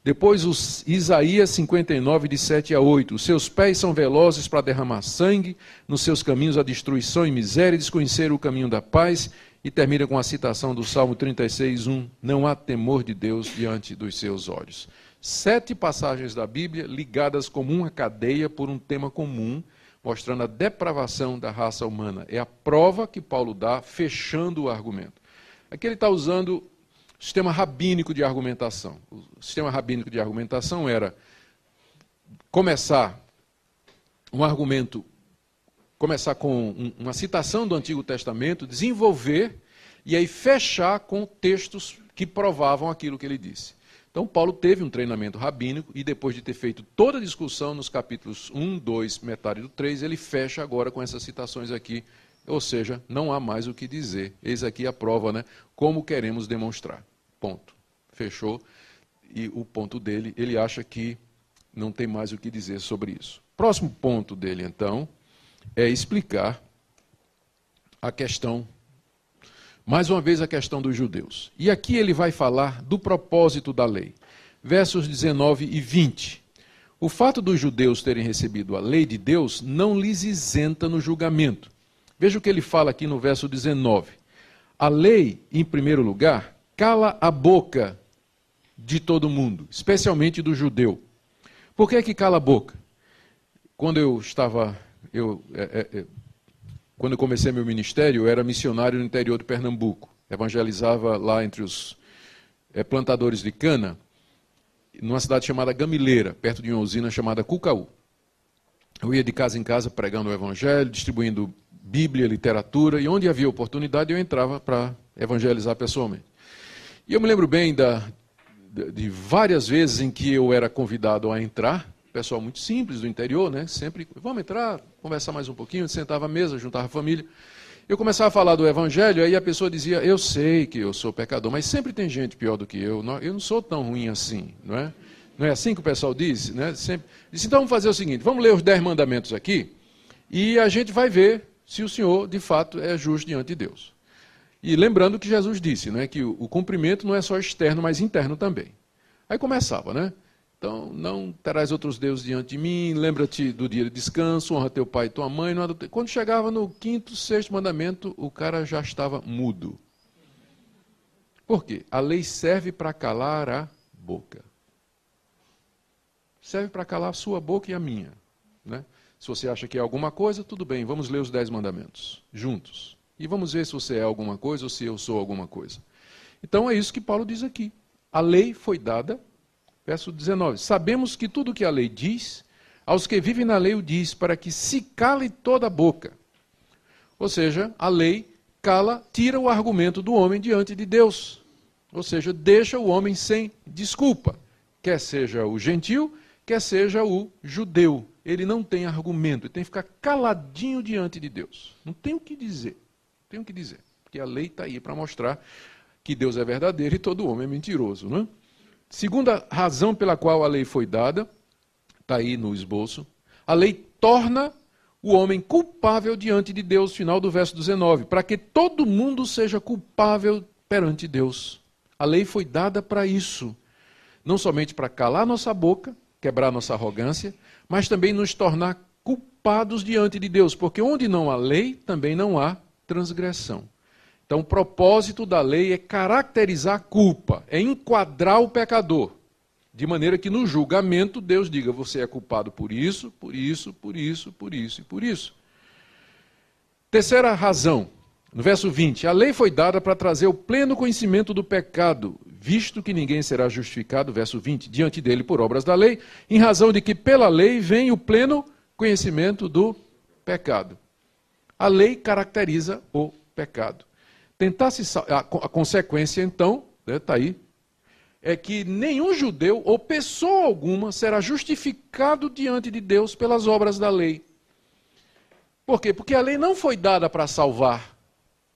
Depois Isaías 59, de 7 a 8. Os seus pés são velozes para derramar sangue, nos seus caminhos a destruição e miséria, desconheceram o caminho da paz. E termina com a citação do Salmo 36, 1. Não há temor de Deus diante dos seus olhos. 7 passagens da Bíblia ligadas como uma cadeia por um tema comum, mostrando a depravação da raça humana. É a prova que Paulo dá, fechando o argumento. Aqui ele está usando o sistema rabínico de argumentação. O sistema rabínico de argumentação era começar um argumento, começar com uma citação do Antigo Testamento, desenvolver e aí fechar com textos que provavam aquilo que ele disse. Então Paulo teve um treinamento rabínico e depois de ter feito toda a discussão nos capítulos 1, 2, metade do 3, ele fecha agora com essas citações aqui, ou seja, não há mais o que dizer. Eis aqui a prova, como queremos demonstrar. Ponto. Fechou. E o ponto dele, ele acha que não tem mais o que dizer sobre isso. Próximo ponto dele, então, é explicar a questão, mais uma vez a questão dos judeus. E aqui ele vai falar do propósito da lei. Versos 19 e 20. O fato dos judeus terem recebido a lei de Deus não lhes isenta no julgamento. Veja o que ele fala aqui no verso 19. A lei, em primeiro lugar, cala a boca de todo mundo, especialmente do judeu. Por que cala a boca? Quando eu comecei meu ministério, eu era missionário no interior de Pernambuco. Evangelizava lá entre os plantadores de cana, numa cidade chamada Gamileira, perto de uma usina chamada Cucaú. Eu ia de casa em casa pregando o evangelho, distribuindo Bíblia, literatura, e onde havia oportunidade eu entrava para evangelizar pessoalmente. E eu me lembro bem de várias vezes em que eu era convidado a entrar, pessoal muito simples do interior, sempre, vamos entrar, conversar mais um pouquinho, sentava à mesa, juntava a família. Eu começava a falar do evangelho, aí a pessoa dizia, eu sei que eu sou pecador, mas sempre tem gente pior do que eu não sou tão ruim assim, não é? Não é assim que o pessoal diz? Sempre. Disse, então vamos fazer o seguinte, vamos ler os 10 mandamentos aqui, e a gente vai ver se o Senhor, de fato, é justo diante de Deus. E lembrando que Jesus disse, que o cumprimento não é só externo, mas interno também. Aí começava, Então, não terás outros deuses diante de mim, lembra-te do dia de descanso, honra teu pai e tua mãe. Quando chegava no 5º, 6º mandamento, o cara já estava mudo. Por quê? A lei serve para calar a boca. Serve para calar a sua boca e a minha. Se você acha que é alguma coisa, tudo bem, vamos ler os 10 mandamentos, juntos. E vamos ver se você é alguma coisa ou se eu sou alguma coisa. Então é isso que Paulo diz aqui. A lei foi dada, verso 19. Sabemos que tudo o que a lei diz, aos que vivem na lei o diz, para que se cale toda a boca. Ou seja, a lei tira o argumento do homem diante de Deus. Ou seja, deixa o homem sem desculpa. Quer seja o gentil, quer seja o judeu. Ele não tem argumento, ele tem que ficar caladinho diante de Deus. Não tem o que dizer. Tem o que dizer. Porque a lei está aí para mostrar que Deus é verdadeiro e todo homem é mentiroso. Segunda razão pela qual a lei foi dada, está aí no esboço, a lei torna o homem culpável diante de Deus, final do verso 19, para que todo mundo seja culpável perante Deus. A lei foi dada para isso, não somente para calar nossa boca, quebrar nossa arrogância, mas também nos tornar culpados diante de Deus, porque onde não há lei, também não há transgressão. Então, o propósito da lei é caracterizar a culpa, é enquadrar o pecador De maneira que no julgamento Deus diga, você é culpado por isso, por isso, por isso, por isso e por isso. Terceira razão, no verso 20, a lei foi dada para trazer o pleno conhecimento do pecado, visto que ninguém será justificado, verso 20, diante dele por obras da lei, em razão de que pela lei vem o pleno conhecimento do pecado. A lei caracteriza o pecado. A consequência, então, está aí, é que nenhum judeu ou pessoa alguma será justificado diante de Deus pelas obras da lei. Por quê? Porque a lei não foi dada para salvar.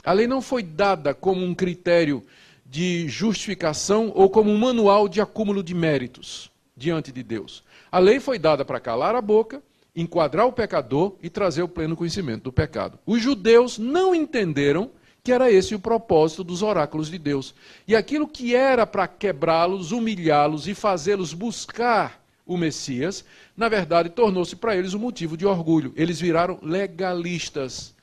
A lei não foi dada como um critério de justificação ou como um manual de acúmulo de méritos diante de Deus. A lei foi dada para calar a boca, enquadrar o pecador e trazer o pleno conhecimento do pecado. Os judeus não entenderam que era esse o propósito dos oráculos de Deus. E aquilo que era para quebrá-los, humilhá-los e fazê-los buscar o Messias, na verdade tornou-se para eles um motivo de orgulho. Eles viraram legalistas.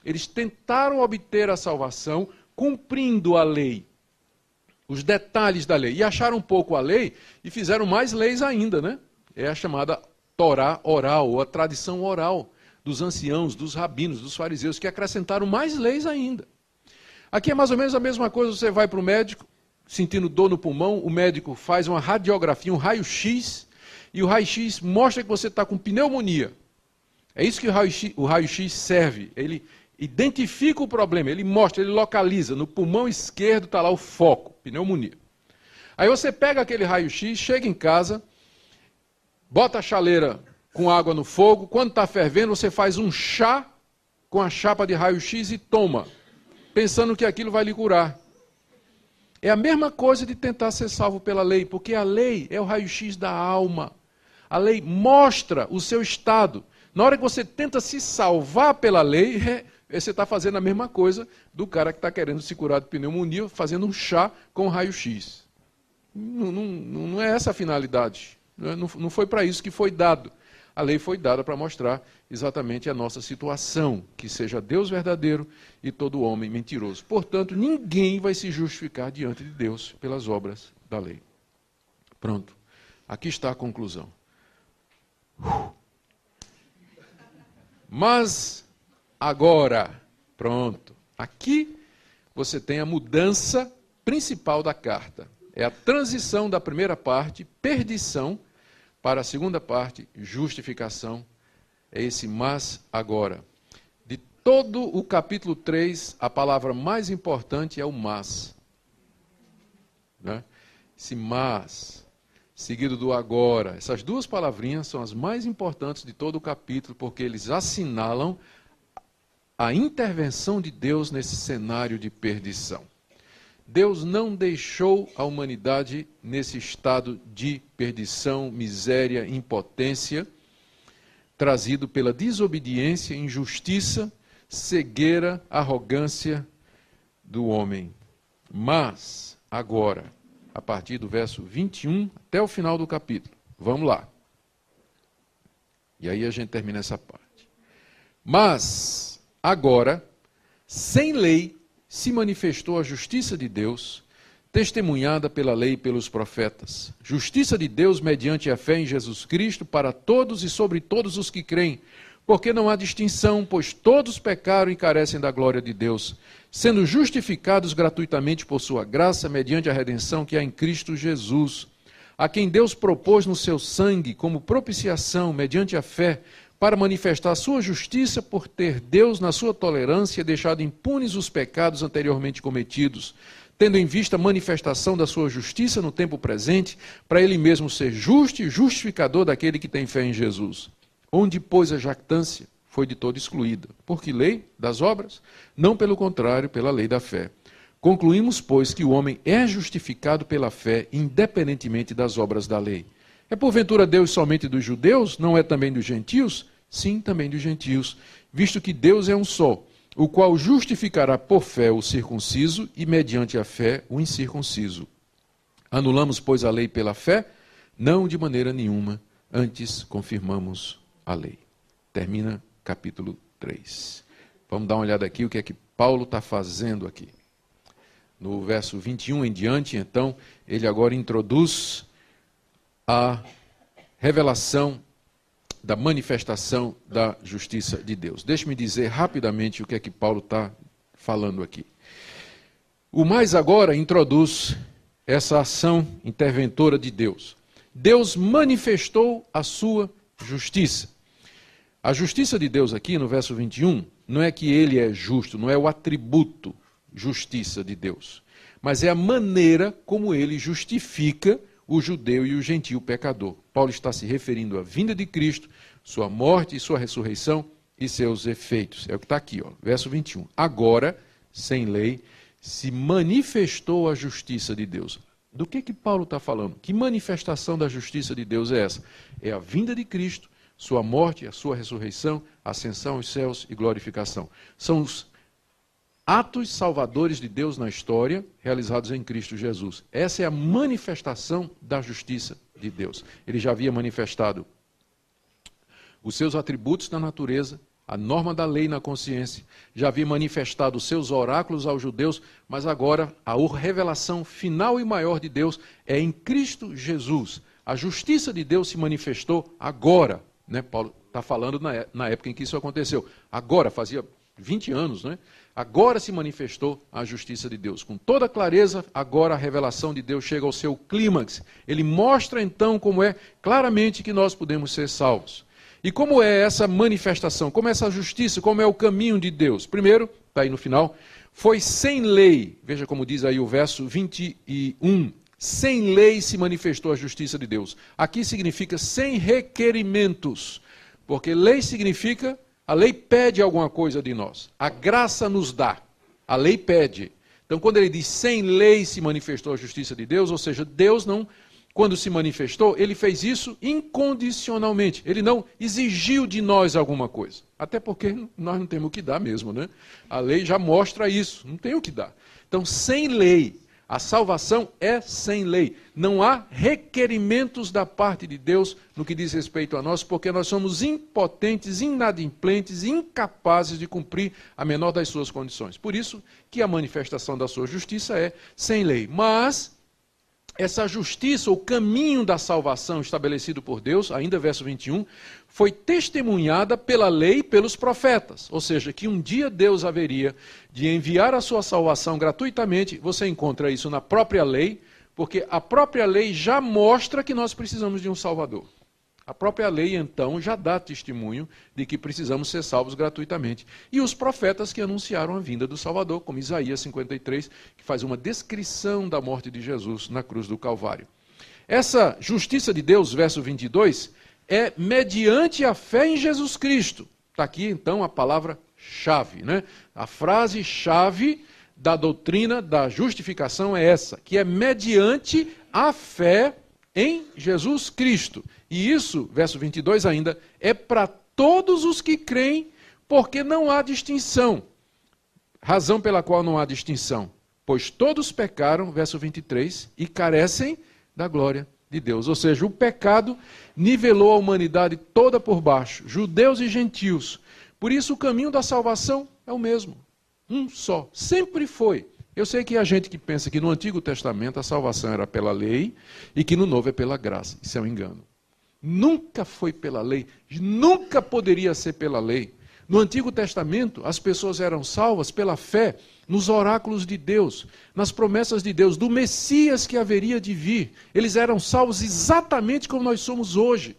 Eles tentaram obter a salvação cumprindo a lei, os detalhes da lei. E acharam pouco a lei e fizeram mais leis ainda, né? É a chamada Torá oral, ou a tradição oral dos anciãos, dos rabinos, dos fariseus, que acrescentaram mais leis ainda. Aqui é mais ou menos a mesma coisa, você vai para o médico, sentindo dor no pulmão, o médico faz uma radiografia, um raio-x, e o raio-x mostra que você está com pneumonia. É isso que o raio-x serve, ele identifica o problema, ele mostra, ele localiza, no pulmão esquerdo está lá o foco, pneumonia. Aí você pega aquele raio-x, chega em casa, bota a chaleira com água no fogo, quando está fervendo você faz um chá com a chapa de raio-x e toma, pensando que aquilo vai lhe curar. É a mesma coisa de tentar ser salvo pela lei, porque a lei é o raio-x da alma. A lei mostra o seu estado. Na hora que você tenta se salvar pela lei, você está fazendo a mesma coisa do cara que está querendo se curar de pneumonia, fazendo um chá com raio-x. Não é essa a finalidade. Não foi para isso que foi dado. A lei foi dada para mostrar exatamente a nossa situação, que seja Deus verdadeiro e todo homem mentiroso. Portanto, ninguém vai se justificar diante de Deus pelas obras da lei. Pronto. Aqui está a conclusão. Mas agora, pronto. Aqui você tem a mudança principal da carta. É a transição da primeira parte, perdição, para a segunda parte, justificação, é esse mas agora. De todo o capítulo 3, a palavra mais importante é o mas. Né? Esse mas, seguido do agora. Essas duas palavrinhas são as mais importantes de todo o capítulo, porque eles assinalam a intervenção de Deus nesse cenário de perdição. Deus não deixou a humanidade nesse estado de perdição, miséria, impotência, trazido pela desobediência, injustiça, cegueira, arrogância do homem. Mas, agora, a partir do verso 21 até o final do capítulo, vamos lá. E aí a gente termina essa parte. Mas, agora, sem lei, se manifestou a justiça de Deus, testemunhada pela lei e pelos profetas. Justiça de Deus mediante a fé em Jesus Cristo para todos e sobre todos os que creem, porque não há distinção, pois todos pecaram e carecem da glória de Deus, sendo justificados gratuitamente por sua graça, mediante a redenção que há em Cristo Jesus, a quem Deus propôs no seu sangue como propiciação, mediante a fé, para manifestar a sua justiça por ter Deus, na sua tolerância, deixado impunes os pecados anteriormente cometidos, tendo em vista a manifestação da sua justiça no tempo presente, para ele mesmo ser justo e justificador daquele que tem fé em Jesus. Onde, pois, a jactância foi de todo excluída. Por que lei? Das obras? Não, pelo contrário, pela lei da fé. Concluímos, pois, que o homem é justificado pela fé, independentemente das obras da lei. É porventura Deus somente dos judeus? Não é também dos gentios? Sim, também dos gentios, visto que Deus é um só, o qual justificará por fé o circunciso e mediante a fé o incircunciso. Anulamos, pois, a lei pela fé? Não de maneira nenhuma, antes confirmamos a lei. Termina capítulo 3. Vamos dar uma olhada aqui o que é que Paulo está fazendo aqui. No verso 21 em diante, então, ele agora introduz a revelação da manifestação da justiça de Deus. Deixe-me dizer rapidamente o que é que Paulo está falando aqui. O mais agora introduz essa ação interventora de Deus. Deus manifestou a sua justiça. A justiça de Deus aqui, no verso 21, não é que ele é justo, não é o atributo justiça de Deus, mas é a maneira como ele justifica o judeu e o gentio pecador. Paulo está se referindo à vinda de Cristo, sua morte e sua ressurreição e seus efeitos. É o que está aqui, ó, verso 21. Agora, sem lei, se manifestou a justiça de Deus. Do que Paulo está falando? Que manifestação da justiça de Deus é essa? É a vinda de Cristo, sua morte, a sua ressurreição, ascensão aos céus e glorificação. São os atos salvadores de Deus na história, realizados em Cristo Jesus. Essa é a manifestação da justiça de Deus. Ele já havia manifestado os seus atributos na natureza, a norma da lei na consciência, já havia manifestado os seus oráculos aos judeus, mas agora a revelação final e maior de Deus é em Cristo Jesus. A justiça de Deus se manifestou agora, né? Paulo está falando na época em que isso aconteceu. Agora, fazia 20 anos, né? Agora se manifestou a justiça de Deus. Com toda clareza, agora a revelação de Deus chega ao seu clímax. Ele mostra então como é claramente que nós podemos ser salvos. E como é essa manifestação, como é essa justiça, como é o caminho de Deus? Primeiro, está aí no final, foi sem lei. Veja como diz aí o verso 21. Sem lei se manifestou a justiça de Deus. Aqui significa sem requerimentos, porque lei significa, a lei pede alguma coisa de nós. A graça nos dá, a lei pede. Então quando ele diz sem lei se manifestou a justiça de Deus, ou seja, Deus não, quando se manifestou, ele fez isso incondicionalmente. Ele não exigiu de nós alguma coisa. Até porque nós não temos o que dar mesmo, né? A lei já mostra isso, não tem o que dar. Então sem lei. A salvação é sem lei. Não há requerimentos da parte de Deus no que diz respeito a nós, porque nós somos impotentes, inadimplentes, incapazes de cumprir a menor das suas condições. Por isso que a manifestação da sua justiça é sem lei. Mas essa justiça, o caminho da salvação estabelecido por Deus, ainda verso 21, foi testemunhada pela lei e pelos profetas. Ou seja, que um dia Deus haveria de enviar a sua salvação gratuitamente. Você encontra isso na própria lei, porque a própria lei já mostra que nós precisamos de um Salvador. A própria lei, então, já dá testemunho de que precisamos ser salvos gratuitamente. E os profetas que anunciaram a vinda do Salvador, como Isaías 53, que faz uma descrição da morte de Jesus na cruz do Calvário. Essa justiça de Deus, verso 22, é mediante a fé em Jesus Cristo. Está aqui, então, a palavra-chave, né? A frase-chave da doutrina da justificação é essa, que é mediante a fé em Jesus Cristo. E isso, verso 22 ainda, é para todos os que creem, porque não há distinção. Razão pela qual não há distinção. Pois todos pecaram, verso 23, e carecem da glória de Deus. Ou seja, o pecado nivelou a humanidade toda por baixo, judeus e gentios. Por isso o caminho da salvação é o mesmo, um só, sempre foi. Eu sei que há gente que pensa que no Antigo Testamento a salvação era pela lei e que no Novo é pela graça. Isso é um engano. Nunca foi pela lei, nunca poderia ser pela lei. No Antigo Testamento, as pessoas eram salvas pela fé nos oráculos de Deus, nas promessas de Deus, do Messias que haveria de vir. Eles eram salvos exatamente como nós somos hoje,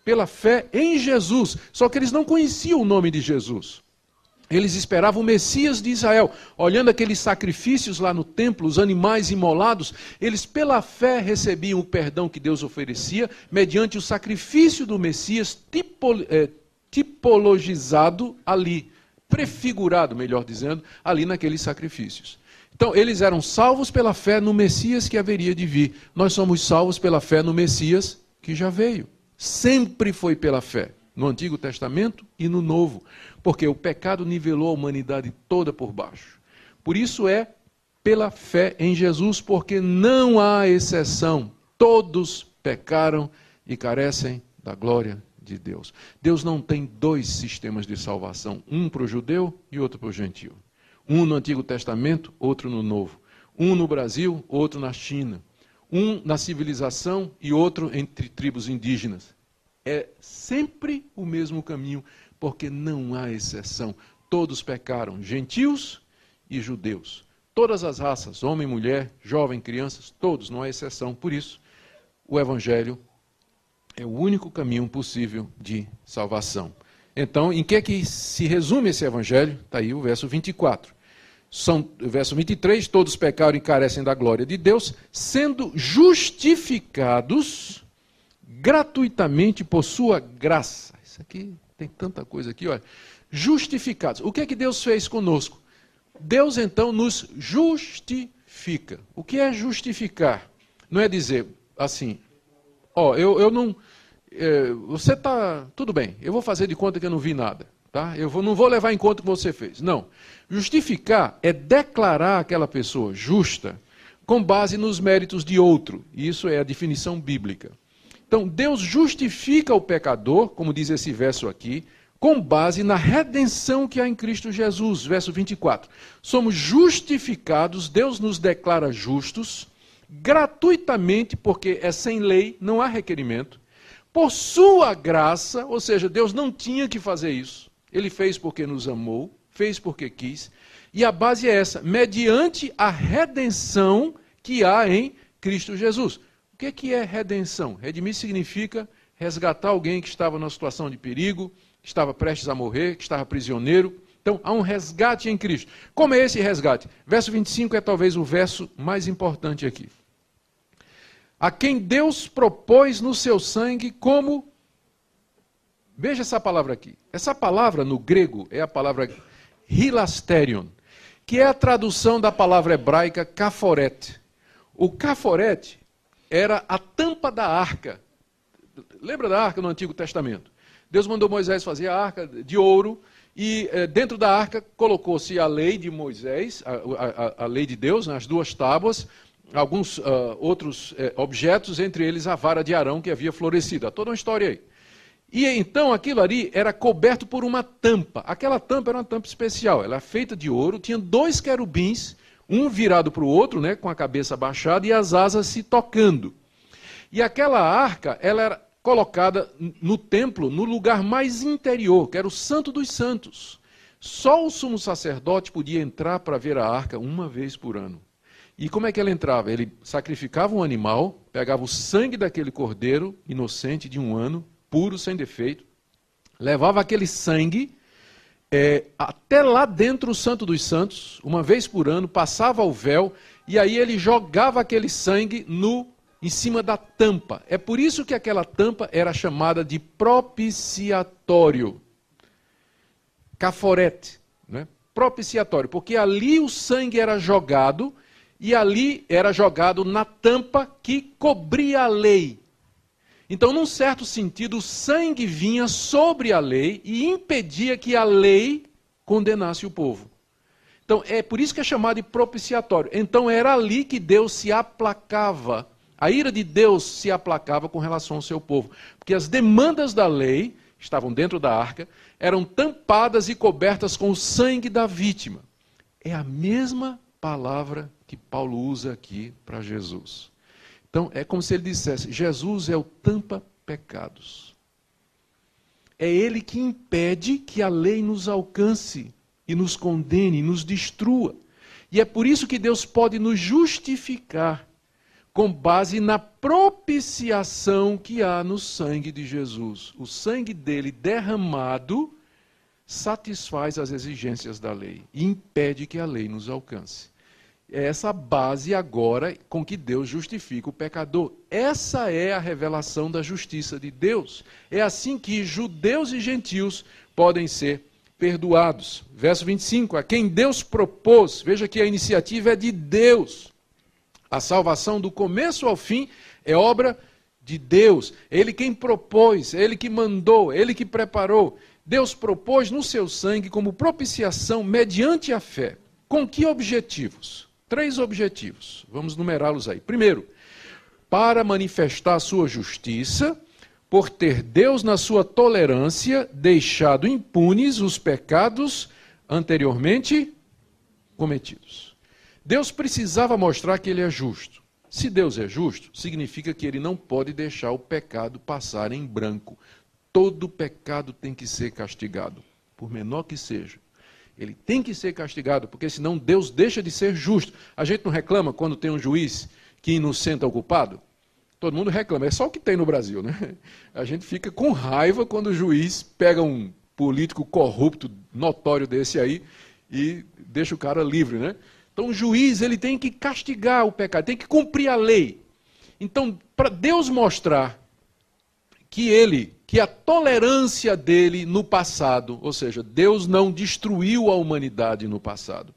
pela fé em Jesus. Só que eles não conheciam o nome de Jesus. Eles esperavam o Messias de Israel. Olhando aqueles sacrifícios lá no templo, os animais imolados, eles pela fé recebiam o perdão que Deus oferecia, mediante o sacrifício do Messias tipologizado ali, prefigurado, melhor dizendo, ali naqueles sacrifícios. Então, eles eram salvos pela fé no Messias que haveria de vir. Nós somos salvos pela fé no Messias que já veio. Sempre foi pela fé. No Antigo Testamento e no Novo, porque o pecado nivelou a humanidade toda por baixo. Por isso é pela fé em Jesus, porque não há exceção. Todos pecaram e carecem da glória de Deus. Deus não tem dois sistemas de salvação, um para o judeu e outro para o gentio. Um no Antigo Testamento, outro no Novo. Um no Brasil, outro na China. um na civilização e outro entre tribos indígenas. É sempre o mesmo caminho, porque não há exceção. Todos pecaram, gentios e judeus. Todas as raças, homem, mulher, jovem, crianças, todos, não há exceção. Por isso, o Evangelho é o único caminho possível de salvação. Então, em que se resume esse Evangelho? Está aí o verso 24. Verso 23, todos pecaram e carecem da glória de Deus, sendo justificados gratuitamente por sua graça. Isso aqui tem tanta coisa aqui, olha. Justificados. O que é que Deus fez conosco? Deus então nos justifica. O que é justificar? Não é dizer assim, eu não... você está... Tudo bem, eu vou fazer de conta que eu não vi nada. Tá? Não vou levar em conta o que você fez. Não. Justificar é declarar aquela pessoa justa com base nos méritos de outro. Isso é a definição bíblica. Então, Deus justifica o pecador, como diz esse verso aqui, com base na redenção que há em Cristo Jesus. Verso 24. Somos justificados, Deus nos declara justos, gratuitamente, porque é sem lei, não há requerimento, por sua graça, ou seja, Deus não tinha que fazer isso. Ele fez porque nos amou, fez porque quis, e a base é essa, mediante a redenção que há em Cristo Jesus. O que é redenção? Redimir significa resgatar alguém que estava numa situação de perigo, que estava prestes a morrer, que estava prisioneiro. Então, há um resgate em Cristo. Como é esse resgate? Verso 25 é talvez o verso mais importante aqui. A quem Deus propôs no seu sangue como... Veja essa palavra aqui. Essa palavra no grego é a palavra hilasterion, que é a tradução da palavra hebraica kaforet. O kaforet era a tampa da arca. Lembra da arca no Antigo Testamento? Deus mandou Moisés fazer a arca de ouro e dentro da arca colocou-se a lei de Moisés, a lei de Deus, nas duas tábuas, alguns outros objetos, entre eles a vara de Arão que havia florescido. Há toda uma história aí. E então aquilo ali era coberto por uma tampa. Aquela tampa era uma tampa especial, ela era feita de ouro, tinha 2 querubins, um virado para o outro, né, com a cabeça baixada e as asas se tocando. E aquela arca, ela era colocada no templo, no lugar mais interior, que era o Santo dos Santos. Só o sumo sacerdote podia entrar para ver a arca uma vez por ano. E como é que ele entrava? Ele sacrificava um animal, pegava o sangue daquele cordeiro inocente de 1 ano, puro, sem defeito, levava aquele sangue até lá dentro do Santo dos Santos, uma vez por ano, passava o véu, e aí ele jogava aquele sangue em cima da tampa. É por isso que aquela tampa era chamada de propiciatório. Caforete, né? Propiciatório, porque ali o sangue era jogado, e ali era jogado na tampa que cobria a lei. Então, num certo sentido, o sangue vinha sobre a lei e impedia que a lei condenasse o povo. Então, é por isso que é chamado de propiciatório. Então, era ali que Deus se aplacava. A ira de Deus se aplacava com relação ao seu povo. Porque as demandas da lei, que estavam dentro da arca, eram tampadas e cobertas com o sangue da vítima. É a mesma palavra que Paulo usa aqui para Jesus. Então, é como se ele dissesse, Jesus é o tampa-pecados. É ele que impede que a lei nos alcance e nos condene, nos destrua. E é por isso que Deus pode nos justificar com base na propiciação que há no sangue de Jesus. O sangue dele derramado satisfaz as exigências da lei e impede que a lei nos alcance. É essa base agora com que Deus justifica o pecador. Essa é a revelação da justiça de Deus. É assim que judeus e gentios podem ser perdoados. Verso 25, a quem Deus propôs, veja que a iniciativa é de Deus. A salvação do começo ao fim é obra de Deus. É Ele quem propôs, é Ele que mandou, é Ele que preparou. Deus propôs no seu sangue como propiciação mediante a fé. Com que objetivos? 3 objetivos, vamos numerá-los aí. Primeiro, para manifestar a sua justiça, por ter Deus na sua tolerância deixado impunes os pecados anteriormente cometidos. Deus precisava mostrar que ele é justo. Se Deus é justo, significa que ele não pode deixar o pecado passar em branco. Todo pecado tem que ser castigado, por menor que seja. Ele tem que ser castigado, porque senão Deus deixa de ser justo. A gente não reclama quando tem um juiz que inocenta o culpado? Todo mundo reclama, é só o que tem no Brasil, né? A gente fica com raiva quando o juiz pega um político corrupto, notório desse aí, e deixa o cara livre, né? Então o juiz, ele tem que castigar o pecado, tem que cumprir a lei. Então, para Deus mostrar que a tolerância dele no passado, ou seja, Deus não destruiu a humanidade no passado,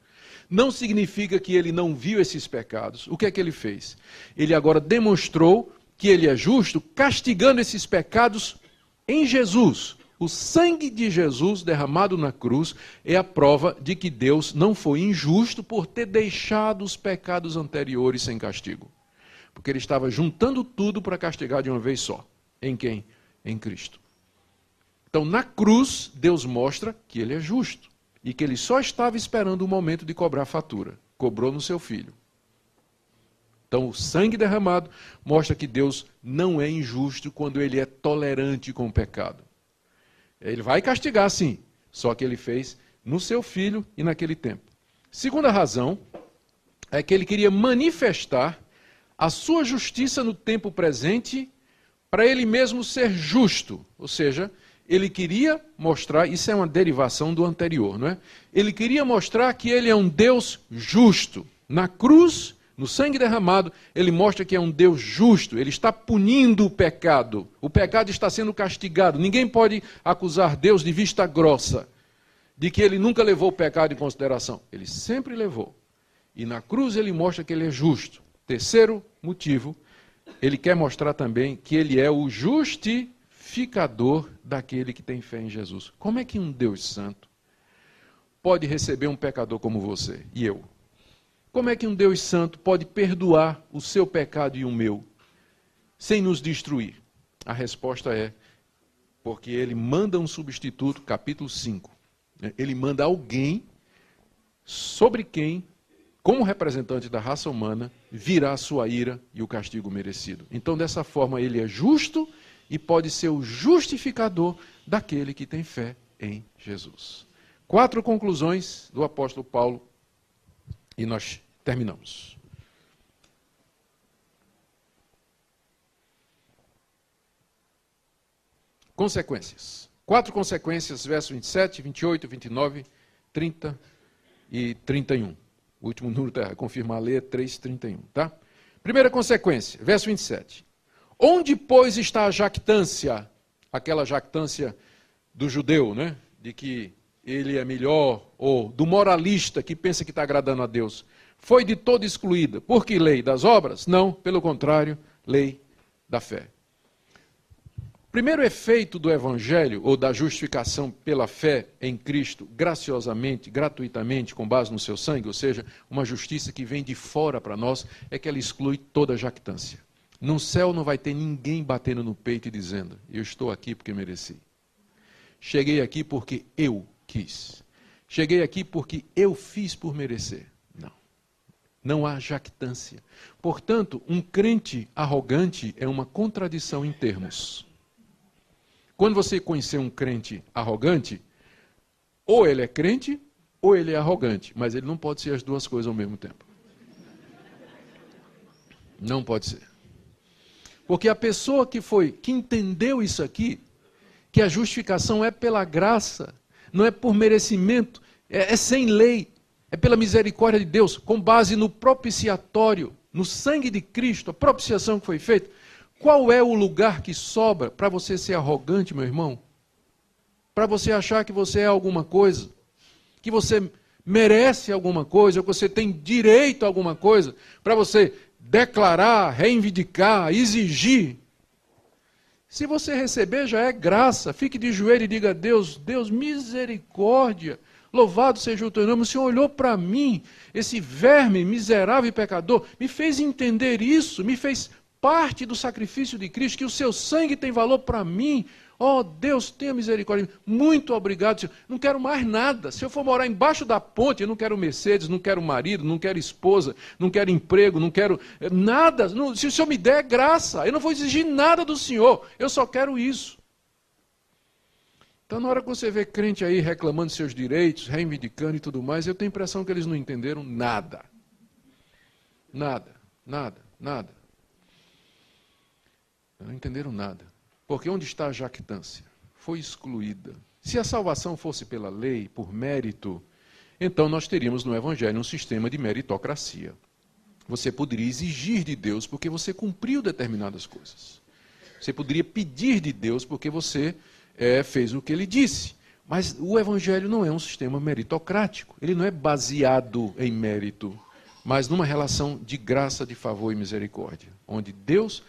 não significa que ele não viu esses pecados. O que é que ele fez? Ele agora demonstrou que ele é justo, castigando esses pecados em Jesus. O sangue de Jesus derramado na cruz é a prova de que Deus não foi injusto por ter deixado os pecados anteriores sem castigo. Porque ele estava juntando tudo para castigar de uma vez só. Em quem? Em Cristo. Então, na cruz, Deus mostra que ele é justo. E que ele só estava esperando o momento de cobrar a fatura. Cobrou no seu filho. Então, o sangue derramado mostra que Deus não é injusto quando ele é tolerante com o pecado. Ele vai castigar, sim, só que ele fez no seu filho e naquele tempo. Segunda razão é que ele queria manifestar a sua justiça no tempo presente para ele mesmo ser justo. Ou seja, ele queria mostrar, isso é uma derivação do anterior, não é? Ele queria mostrar que ele é um Deus justo. Na cruz, no sangue derramado, ele mostra que é um Deus justo, ele está punindo o pecado está sendo castigado. Ninguém pode acusar Deus de vista grossa, de que ele nunca levou o pecado em consideração. Ele sempre levou. E na cruz ele mostra que ele é justo. Terceiro motivo, ele quer mostrar também que ele é o justificador daquele que tem fé em Jesus. Como é que um Deus santo pode receber um pecador como você e eu? Como é que um Deus santo pode perdoar o seu pecado e o meu, sem nos destruir? A resposta é, porque ele manda um substituto, capítulo 5. Ele manda alguém sobre quem, como representante da raça humana, virá a sua ira e o castigo merecido. Então, dessa forma, ele é justo e pode ser o justificador daquele que tem fé em Jesus. 4 conclusões do apóstolo Paulo. E nós terminamos. Consequências. 4 consequências, versos 27, 28, 29, 30 e 31. O último número está confirmar a lei é 3:31, tá? Primeira consequência, verso 27. Onde, pois, está a jactância? Aquela jactância do judeu, né? De que ele é melhor, ou do moralista que pensa que está agradando a Deus, foi de todo excluída. Por que lei das obras? Não, pelo contrário, lei da fé. Primeiro efeito do evangelho, ou da justificação pela fé em Cristo, graciosamente, gratuitamente, com base no seu sangue, ou seja, uma justiça que vem de fora para nós, é que ela exclui toda jactância. No céu não vai ter ninguém batendo no peito e dizendo, eu estou aqui porque mereci. Cheguei aqui porque eu quis. Cheguei aqui porque eu fiz por merecer. Não. Não há jactância. Portanto, um crente arrogante é uma contradição em termos. Quando você conhecer um crente arrogante, ou ele é crente, ou ele é arrogante. Mas ele não pode ser as duas coisas ao mesmo tempo. Não pode ser. Porque a pessoa que entendeu isso aqui, que a justificação é pela graça, não é por merecimento, é sem lei, é pela misericórdia de Deus, com base no propiciatório, no sangue de Cristo, a propiciação que foi feita. Qual é o lugar que sobra para você ser arrogante, meu irmão? Para você achar que você é alguma coisa, que você merece alguma coisa, ou que você tem direito a alguma coisa, para você declarar, reivindicar, exigir. Se você receber, já é graça. Fique de joelho e diga a Deus, Deus, misericórdia, louvado seja o teu nome. O Senhor olhou para mim, esse verme miserável e pecador, me fez entender isso, me fez parte do sacrifício de Cristo, que o seu sangue tem valor para mim. Oh, Deus, tenha misericórdia. Muito obrigado, Senhor. Não quero mais nada. Se eu for morar embaixo da ponte, eu não quero Mercedes, não quero marido, não quero esposa, não quero emprego, não quero nada. Se o Senhor me der, é graça. Eu não vou exigir nada do Senhor. Eu só quero isso. Então, na hora que você vê crente aí reclamando de seus direitos, reivindicando e tudo mais, eu tenho a impressão que eles não entenderam nada. Nada, nada, nada. Não entenderam nada. Porque onde está a jactância? Foi excluída. Se a salvação fosse pela lei, por mérito, então nós teríamos no Evangelho um sistema de meritocracia. Você poderia exigir de Deus porque você cumpriu determinadas coisas. Você poderia pedir de Deus porque você fez o que ele disse. Mas o Evangelho não é um sistema meritocrático. Ele não é baseado em mérito, mas numa relação de graça, de favor e misericórdia, onde Deus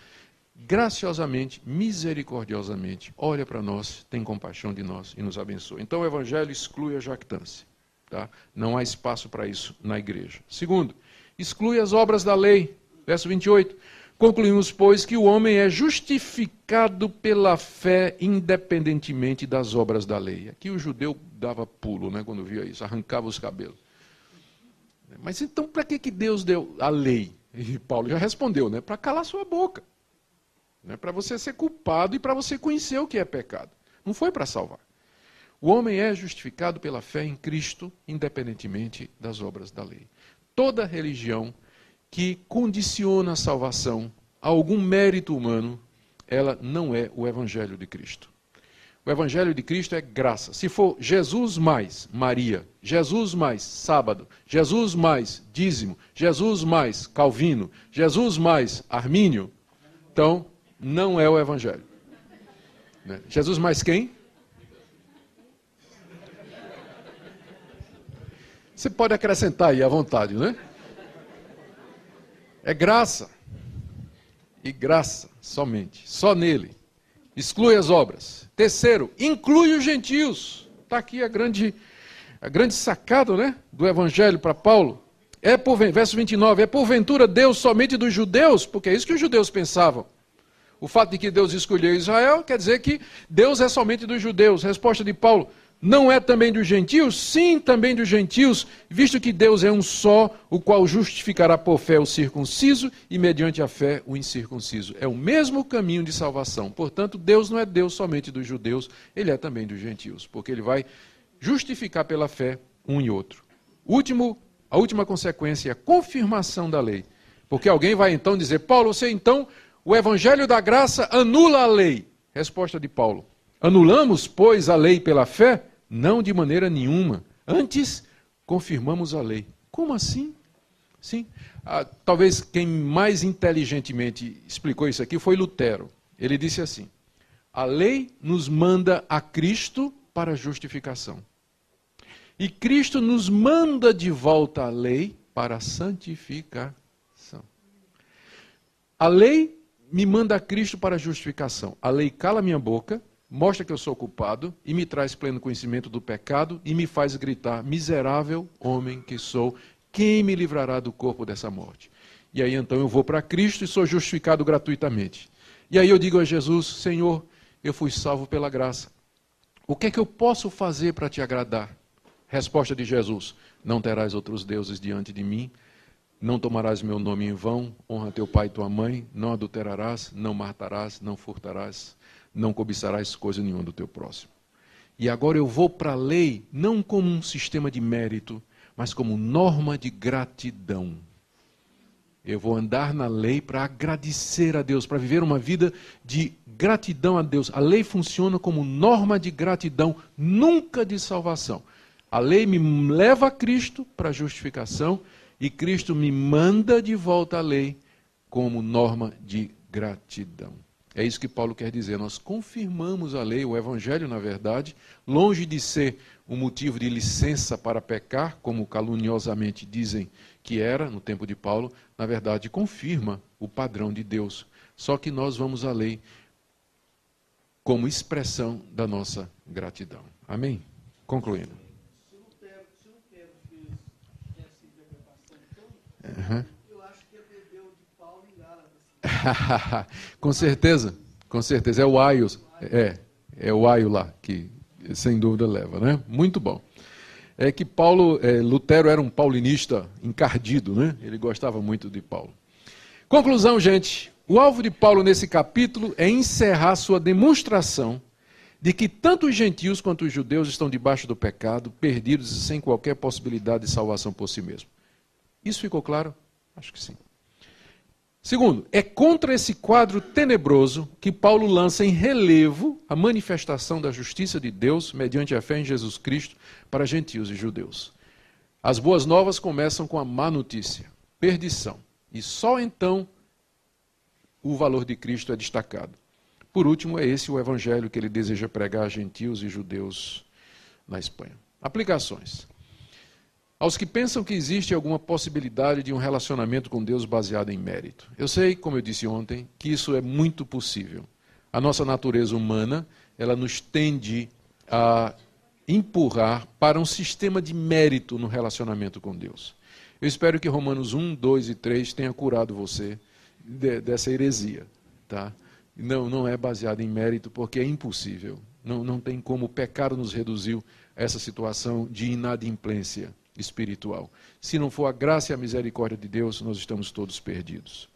graciosamente, misericordiosamente, olha para nós, tem compaixão de nós e nos abençoa. Então o Evangelho exclui a jactância. Tá? Não há espaço para isso na igreja. Segundo, exclui as obras da lei. Verso 28. Concluímos, pois, que o homem é justificado pela fé independentemente das obras da lei. Aqui o judeu dava pulo, né, quando via isso, arrancava os cabelos. Mas então para que Deus deu a lei? E Paulo já respondeu, né? Para calar sua boca. Para você ser culpado e para você conhecer o que é pecado. Não foi para salvar. O homem é justificado pela fé em Cristo, independentemente das obras da lei. Toda religião que condiciona a salvação a algum mérito humano, ela não é o Evangelho de Cristo. O Evangelho de Cristo é graça. Se for Jesus mais Maria, Jesus mais sábado, Jesus mais dízimo, Jesus mais Calvino, Jesus mais Armínio, então não é o Evangelho. Jesus mais quem? Você pode acrescentar aí à vontade, né? É graça. E graça somente. Só nele. Exclui as obras. Terceiro, inclui os gentios. Está aqui a grande sacada, né, do Evangelho para Paulo. Verso 29, é porventura Deus somente dos judeus? Porque é isso que os judeus pensavam. O fato de que Deus escolheu Israel quer dizer que Deus é somente dos judeus. Resposta de Paulo, não é também dos gentios? Sim, também dos gentios, visto que Deus é um só, o qual justificará por fé o circunciso e mediante a fé o incircunciso. É o mesmo caminho de salvação. Portanto, Deus não é Deus somente dos judeus, ele é também dos gentios, porque ele vai justificar pela fé um e outro. A última consequência é a confirmação da lei. Porque alguém vai então dizer, Paulo, você então... O Evangelho da graça anula a lei. Resposta de Paulo. Anulamos, pois, a lei pela fé? Não de maneira nenhuma. Antes, confirmamos a lei. Como assim? Sim. Talvez quem mais inteligentemente explicou isso aqui foi Lutero. Ele disse assim, a lei nos manda a Cristo para a justificação. E Cristo nos manda de volta a lei para a santificação. A lei me manda a Cristo para a justificação. A lei cala minha boca, mostra que eu sou culpado e me traz pleno conhecimento do pecado e me faz gritar, miserável homem que sou, quem me livrará do corpo dessa morte? E aí então eu vou para Cristo e sou justificado gratuitamente. E aí eu digo a Jesus, Senhor, eu fui salvo pela graça. O que é que eu posso fazer para te agradar? Resposta de Jesus, não terás outros deuses diante de mim, não tomarás meu nome em vão, honra teu pai e tua mãe, não adulterarás, não matarás, não furtarás, não cobiçarás coisa nenhuma do teu próximo. E agora eu vou para a lei, não como um sistema de mérito, mas como norma de gratidão. Eu vou andar na lei para agradecer a Deus, para viver uma vida de gratidão a Deus. A lei funciona como norma de gratidão, nunca de salvação. A lei me leva a Cristo para a justificação, e Cristo me manda de volta à lei como norma de gratidão. É isso que Paulo quer dizer. Nós confirmamos a lei, o Evangelho, na verdade, longe de ser um motivo de licença para pecar, como caluniosamente dizem que era no tempo de Paulo, na verdade confirma o padrão de Deus. Só que nós vamos à lei como expressão da nossa gratidão. Amém? Concluindo. Uhum. Eu acho que bebeu de Paulo em Gálatas. Com certeza, é o Aios. É o aio lá, que sem dúvida leva, né? Muito bom. É que Lutero era um paulinista encardido, né? Ele gostava muito de Paulo. Conclusão, gente. O alvo de Paulo nesse capítulo é encerrar sua demonstração de que tanto os gentios quanto os judeus estão debaixo do pecado, perdidos e sem qualquer possibilidade de salvação por si mesmo. Isso ficou claro? Acho que sim. Segundo, é contra esse quadro tenebroso que Paulo lança em relevo a manifestação da justiça de Deus mediante a fé em Jesus Cristo para gentios e judeus. As boas novas começam com a má notícia, perdição, e só então o valor de Cristo é destacado. Por último, é esse o evangelho que ele deseja pregar a gentios e judeus na Espanha. Aplicações. Aos que pensam que existe alguma possibilidade de um relacionamento com Deus baseado em mérito. Eu sei, como eu disse ontem, que isso é muito possível. A nossa natureza humana, ela nos tende a empurrar para um sistema de mérito no relacionamento com Deus. Eu espero que Romanos 1, 2 e 3 tenha curado você dessa heresia. Tá? Não é baseado em mérito, porque é impossível. Não tem como, o pecado nos reduziu a essa situação de inadimplência espiritual. Se não for a graça e a misericórdia de Deus, nós estamos todos perdidos.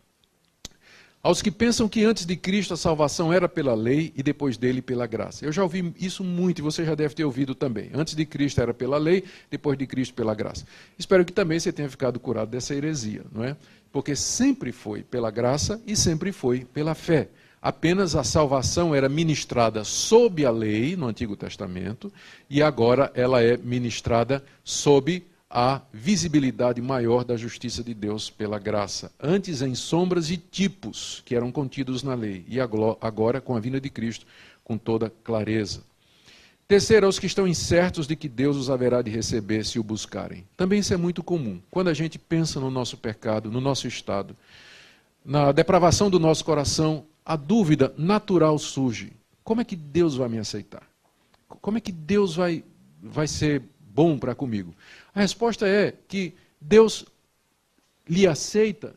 Aos que pensam que antes de Cristo a salvação era pela lei e depois dele pela graça. Eu já ouvi isso muito e você já deve ter ouvido também. Antes de Cristo era pela lei, depois de Cristo pela graça. Espero que também você tenha ficado curado dessa heresia, não é? Porque sempre foi pela graça e sempre foi pela fé. Apenas a salvação era ministrada sob a lei no Antigo Testamento e agora ela é ministrada sob a visibilidade maior da justiça de Deus pela graça. Antes em sombras e tipos que eram contidos na lei e agora com a vinda de Cristo com toda clareza. Terceiro, aos que estão incertos de que Deus os haverá de receber se o buscarem. Também isso é muito comum. Quando a gente pensa no nosso pecado, no nosso estado, na depravação do nosso coração, a dúvida natural surge. Como é que Deus vai me aceitar? Como é que Deus vai ser bom para comigo? A resposta é que Deus lhe aceita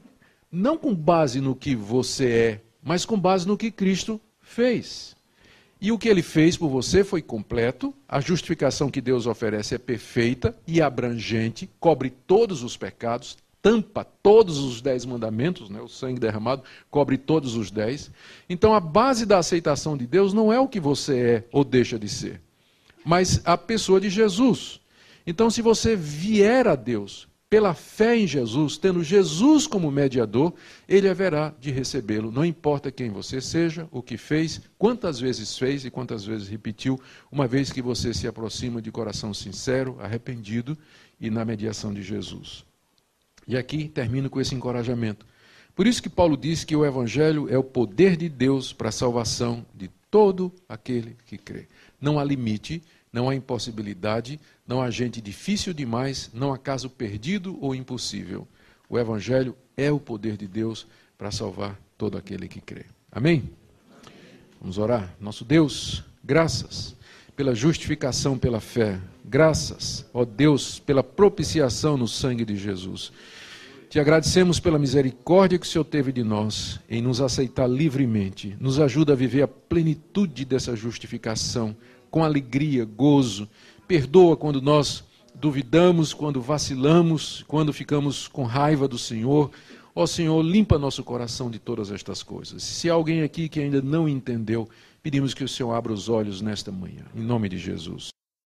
não com base no que você é, mas com base no que Cristo fez. E o que ele fez por você foi completo, a justificação que Deus oferece é perfeita e abrangente, cobre todos os pecados, tampa todos os 10 mandamentos, né? O sangue derramado cobre todos os 10. Então a base da aceitação de Deus não é o que você é ou deixa de ser, mas a pessoa de Jesus. Então se você vier a Deus pela fé em Jesus, tendo Jesus como mediador, ele haverá de recebê-lo. Não importa quem você seja, o que fez, quantas vezes fez e quantas vezes repetiu, uma vez que você se aproxima de coração sincero, arrependido e na mediação de Jesus. E aqui termino com esse encorajamento. Por isso que Paulo diz que o Evangelho é o poder de Deus para a salvação de todo aquele que crê. Não há limite, não há impossibilidade, não há gente difícil demais, não há caso perdido ou impossível. O Evangelho é o poder de Deus para salvar todo aquele que crê. Amém? Vamos orar. Nosso Deus, graças pela justificação pela fé. Graças, ó Deus, pela propiciação no sangue de Jesus. Te agradecemos pela misericórdia que o Senhor teve de nós, em nos aceitar livremente. Nos ajuda a viver a plenitude dessa justificação, com alegria, gozo. Perdoa quando nós duvidamos, quando vacilamos, quando ficamos com raiva do Senhor. Ó Senhor, limpa nosso coração de todas estas coisas. Se há alguém aqui que ainda não entendeu, pedimos que o Senhor abra os olhos nesta manhã, em nome de Jesus.